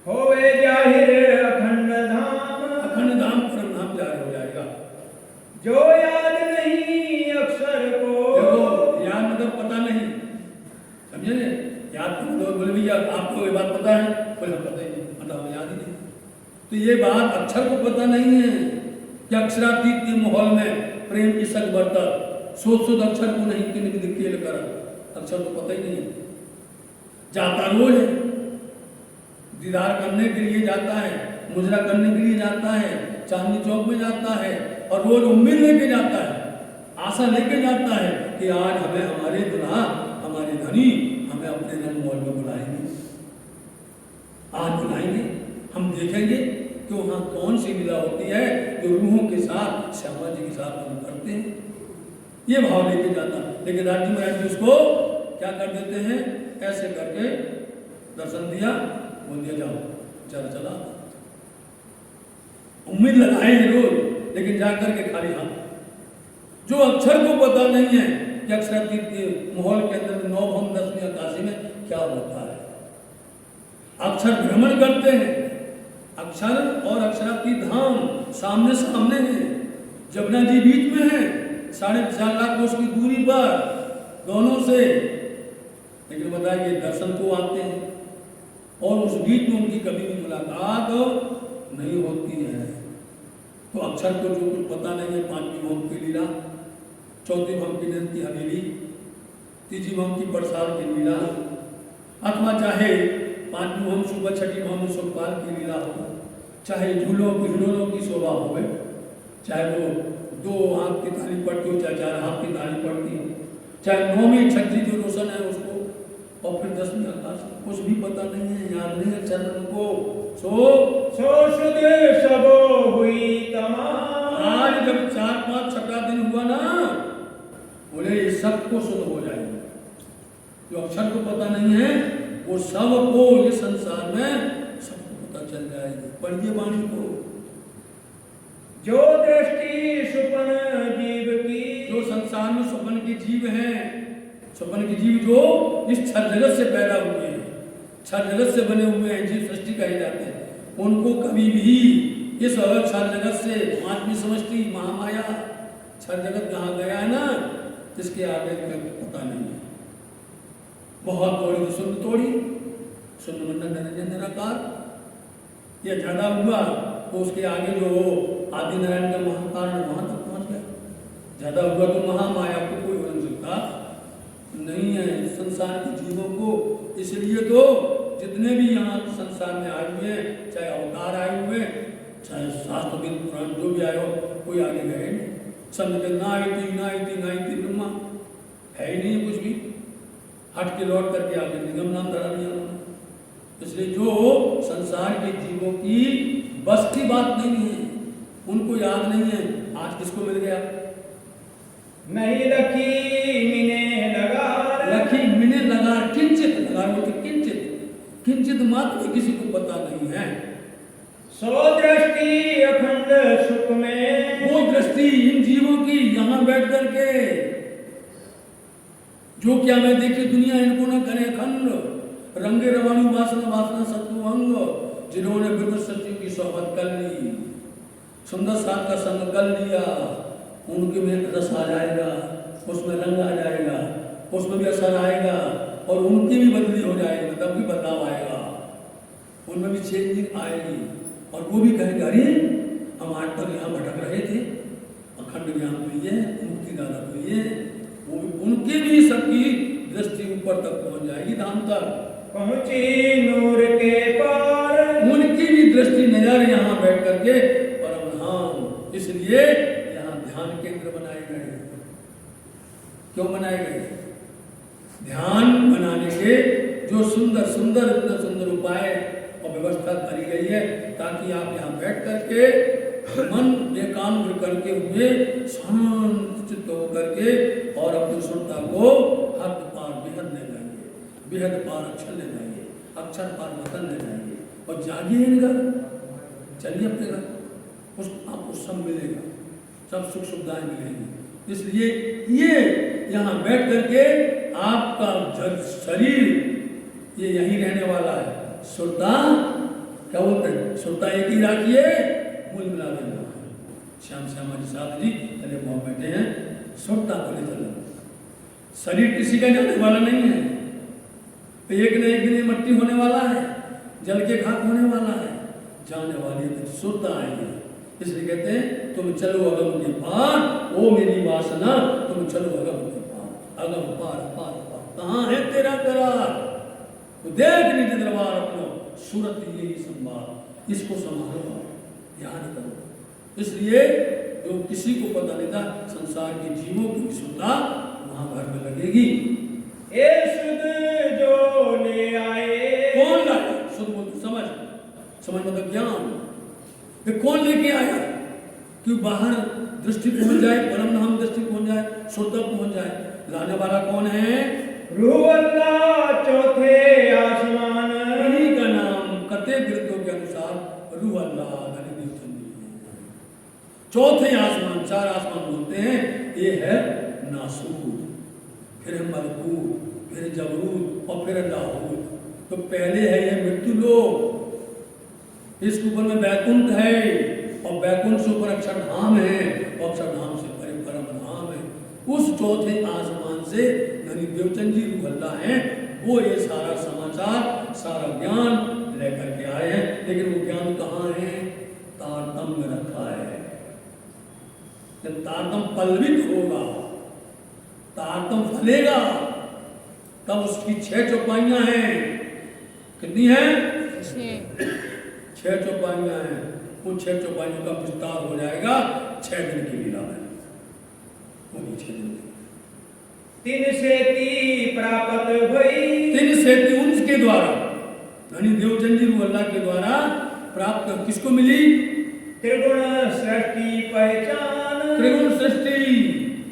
होवे जाहिर अखंड धाम, अखंड धाम परम धाम जाहिर हो जाएगा। जो याद नहीं अक्षर को, देखो याद मतलब पता नहीं, समझे? याद तो बोले भैया आपको ये बात पता है, बोले हम पता ही नहीं, मतलब हमें याद ही नहीं। तो ये बात अक्षर को पता नहीं है कि अक्षरातीत के माहौल में प्रेम की सच बढ़ता, सोच अक्षर को नहीं कि निकल कर, अक्षर को पता ही नहीं है। जाता रोज है, दीदार करने के लिए जाता है, मुजरा करने के लिए जाता है, चांदनी चौक में जाता है और रोज उम्मीद लेके जाता है, आशा लेके जाता है कि आज हमें हमारे दुल्हा, हमारे धनी हमें अपने रंग मॉल में बुलाएंगे, आज बुलाएंगे, हम देखेंगे कि वहाँ कौन सी लीला होती है जो रूहों के साथ, श्यामा जी के साथ हम करते हैं। ये भाव लेके जाता, लेकिन राज्य महाराज जी उसको क्या कर देते हैं, ऐसे करके दर्शन दिया, बोल दिया जाओ, चला उम्मीद लगाए हैं रोज, लेकिन जाकर के खाली हाथ। जो अक्षर को पता नहीं है कि अक्षरातीत के माहौल के अंदर 9 भम 10वीं आकाशी में क्या होता है। अक्षर भ्रमण करते हैं, अक्षर और अक्षरातीत धाम सामने सामने हैं, जमुना जी बीच में है, 4.5 लाख कोस की दूरी पर दोनों से, लेकिन बताइए दर्शन को आते हैं और उस बीच में उनकी कभी भी मुलाकात नहीं होती है। तो अक्षर को जो कुछ पता नहीं है, 5वीं भौम की लीला, 4वीं भौम की नंद की हवेली, 3वीं भौम की बरसात की लीला, अथवा चाहे 5वीं भौम सुबह 6वीं भौम सुखपाल की लीला हो, चाहे झूलों हिलोलों की शोभा हो, चाहे वो 2 हाथ की ताली पड़ती हो, चाहे 4 हाथ की ताली पड़ती हो, चाहे 9वीं छठी जो रोशन है उसको, और फिर 10वीं आकाश, कुछ भी पता नहीं है, याद नहीं है चरण को। सो शुद्ध सबो हुई तमाम, आज जब 4, 5, 6 दिन हुआ ना, बोले ये सबको शुद्ध हो जाएगा। जो अक्षर को पता नहीं है वो सबको ये संसार में सबको पता चल जाएगा। पढ़िए वाणी को। जो दृष्टि सुपन जीव की, जो संसार में स्वप्न के जीव हैं, स्वप्न के जीव जो इस छल जगत से पैदा हुए हैं, छल जगत से बने हुए हैं, जीव सृष्टि कहे जाते हैं, उनको कभी भी इस अलग छल जगत से 5वीं समष्टि महामाया छल जगत कहाँ गया है ना, इसके आगे पता नहीं है। बहुत तोड़ी तो शून्य तोड़ी, शून्य मंडल निरंजन निराकार, यह ज्यादा हुआ तो उसके आगे जो आदि नारायण का महाकारण वहां तक पहुंच गया। ज्यादा हुआ तो महामाया को कोई हो नहीं सकता, नहीं है संसार के जीवों को। इसलिए तो जितने भी यहाँ संसार में आए हुए हैं, चाहे अवतार आए हुए हैं, चाहे शास्त्र के पुराण जो भी आए हो, कोई आगे गए नहीं। सब निकल नाइति ब्रह्मा है ही नहीं कुछ भी, हट के लौट करके आगे निगम नाम धरा दिया उन्होंने। इसलिए जो संसार के जीवों की बस की बात नहीं है, उनको याद नहीं है। आज किसको मिल गया? नहीं लखी मिने लगार, लखी मिने लगार, किंचित लगार बोलते किंचित, किंचित मात्र भी किसी को पता नहीं है। सो दृष्टि अखंड सुख में, वो दृष्टि इन जीवों की यहाँ बैठ करके जो क्या मैं देखी दुनिया इनको न करे अखंड, रंगे रवाणु वासना वासना सत्व अंग, जिन्होंने बिल्कुल सच्ची की सोहबत कर ली, सुंदर साथ का संग कर लिया, उनके में रस आ जाएगा, उसमें रंग आ जाएगा, उसमें भी असर आएगा और उनकी भी बदली हो जाएगी, तब भी बदलाव आएगा, उनमें भी चेंजिंग आएगी। और वो भी कहेंगे अरे हम आज तक यहाँ भटक रहे थे, अखंड ज्ञान तो ये, मुक्ति दादा तो ये, वो भी उनके भी सबकी दृष्टि ऊपर तक पहुंच जाएगी, धाम तक पहुंची नूर के पार, उनकी भी दृष्टि नजर यहाँ बैठ करके परम धाम। इसलिए यहाँ ध्यान केंद्र बनाए गए। क्यों बनाए गए? ध्यान बनाने के जो सुंदर सुंदर इतना सुंदर उपाय और व्यवस्था करी गई है, ताकि आप यहाँ बैठ करके मन एकाग्र करके हुए शांत चित्त होकर के और अपनी सुरता को हद पार बेहद ले जाएंगे, बेहद पार अक्षर ले जाएंगे, अक्षर पार वतन ले जाएंगे और जागिए इन घर, चलिए अपने घर, उस आपको सब मिलेगा, सब सुख सुविधाएं मिलेंगी। इसलिए ये यहाँ बैठ करके आपका शरीर ये यहीं रहने वाला है। सुरता क्या बोलते हैं? सुरता एक ही राखिए, मूल मिला देना। श्याम श्यामा जी साथ जी चले बहुत बैठे हैं, सुरता को ले चलो। शरीर किसी का जाने वाला नहीं है, एक न एक दिन मट्टी होने वाला है, जल के खाक होने वाला है, जाने वाली है, सुरता आएगी। इसलिए कहते हैं तुम चलो अगम के पार, ओ मेरी वासना तुम चलो अगम के पार, अगम पार पार पार, कहाँ है तेरा करार? तो देख निज दरबार अपनो, सूरत यही संभाल, इसको संभालो, ध्यान करो। इसलिए जो किसी को पता नहीं था, संसार के जीवों की सुधा वहां घर में लगेगी। ए सुध जो ले आए, कौन लाए? सुध बोलते समझ, समझ मतलब ज्ञान। ये कौन लेके आया? कि बाहर दृष्टि पहुंच जाए, परम धाम दृष्टि पहुंच जाए, शुद्ध पहुंच जाए। लाने वाला कौन है? रूह अल्लाह चौथे आसमान, इन्हीं का नाम कते ग्रंथों के अनुसार रूह अल्लाह चौथे आसमान, चार आसमान बोलते हैं। ये है नासूर, फिर है मलकूत, फिर जबरूत और फिर लाहूत। तो पहले है ये मृत्यु लोक, इसके ऊपर में बैकुंठ है और बैकुंठ से ऊपर अक्षरधाम है और अक्षरधाम से परे परम धाम है। उस चौथे आसमान से यानी देवचंद जी रूह अल्लाह हैं, वो ये सारा समाचार सारा ज्ञान लेकर के आए हैं। लेकिन वो ज्ञान कहाँ है? तारतम में रखा है। जब तारतम पल्लवित होगा, तारतम फलेगा, तब उसकी 6 चौपाइयां हैं। कितनी है? 6 चौपाइयां हैं। उन 6 चौपाइयों का विस्तार हो जाएगा 6 दिन की लीला में। वो 6 दिन तीन सेती प्राप्त भई, 3 सेती उनके द्वारा यानी देवचंद जी रूह अल्लाह के द्वारा प्राप्त किसको मिली? त्रिगुण सृष्टि पहचान, त्रिगुण सृष्टि,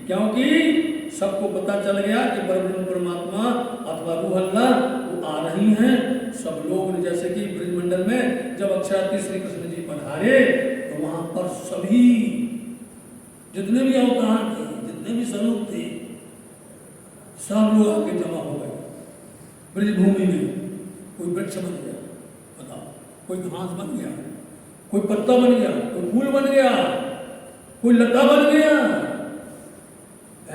क्योंकि सबको पता चल गया कि परब्रह्म परमात्मा अथवा रूह अल्लाह वो आ रही हैं। सब लोग जैसे कि ब्रजमंडल में जब अक्षरार्थी श्री कृष्ण जी पधारे तो वहां पर सभी जितने भी अवतार थे, जितने भी स्वरूप थे, सब लोग आके जमा हो गए ब्रजभूमि में। कोई वृक्ष बन गया, बताओ, कोई घास बन गया, कोई पत्ता बन गया, कोई फूल बन गया, कोई लता बन गया,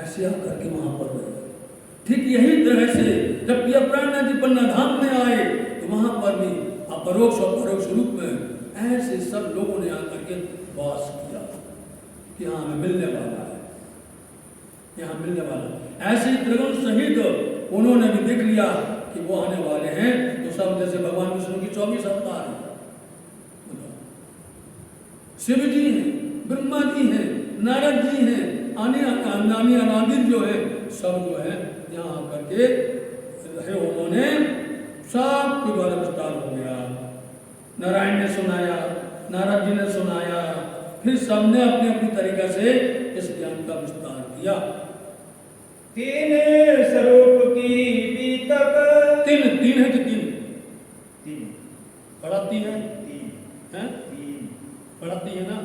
ऐसे आप करके वहां पर गए। ठीक यही तरह से जब प्रियप्राण जी पन्ना धाम में आए तो वहां पर भी अपरोक्ष और परोक्ष रूप में ऐसे सब लोगों ने आकर के वास किया कि हाँ हमें मिलने वाला है। यहाँ मिलने वाला। ऐसे ही त्रिगुण सहित उन्होंने भी देख लिया कि वो आने वाले हैं, तो सब जैसे भगवान विष्णु की 24 अवतार है, शिव जी हैं, ब्रह्मा जी हैं, नारद जी हैं, नानी अनादिर जो है सब जो है यहाँ आकर के रहे। उन्होंने सबके द्वारा विस्तार हो गया। नारायण ने सुनाया, नारद जी ने सुनाया, फिर सबने अपने अपनी तरीका से इस ज्ञान का विस्तार किया। तीन स्वरूप की बीतक। तीन है कि तीन तीन पढ़ाती है, तीन हैं? तीन पढ़ाती है ना।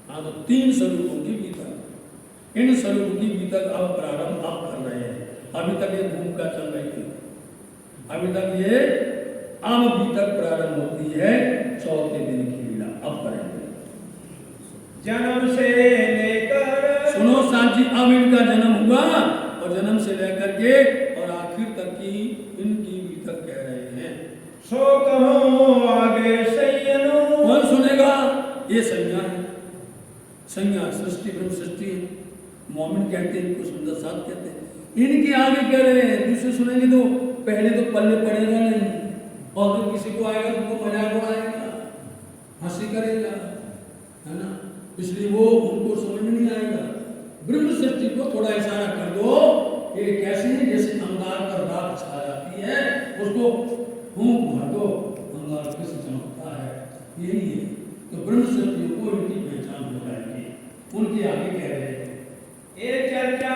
हाँ, तो 3 स्वरूपों की बीतक। इन स्वरूप की बीतक अब प्रारंभ आप कर रहे हैं। अभी तक ये भूमिका चल रही थी, अभी तक ये आम बीतक प्रारंभ होती है 4थे दिन की लीला। अब करेंगे जन्म से लेकर। सुनो साथ जी, अब इनका जन्म हुआ और जन्म से लेकर के और आखिर तक की इनकी बीतक कह रहे हैं। सो कहो आगे सैयनो। कौन सुनेगा? ये संज्ञा है, संज्ञा सृष्टि ब्रह्म सृष्टि है। मोमिन कहते हैं, इनको सुंदर साथ कहते हैं। इनके आगे कह रहे हैं, दूसरे सुनेंगे तो पहले तो पल्ले पड़ेगा नहीं, और तो किसी को आएगा तो उनको मजाक उड़ाएगा, हंसी करेगा, है ना। इसलिए वो उनको समझ में नहीं आएगा। ब्रह्म सृष्टि को थोड़ा इशारा कर दो, ये कैसे है, जैसे अंगार पर रात छा जाती है, उसको फूंक भर दो, अंगार कैसे चमकता है, यही है। तो ब्रह्म सृष्टि को इनकी पहचान हो जाएगी। उनके आगे कह रहे हैं, ये चर्चा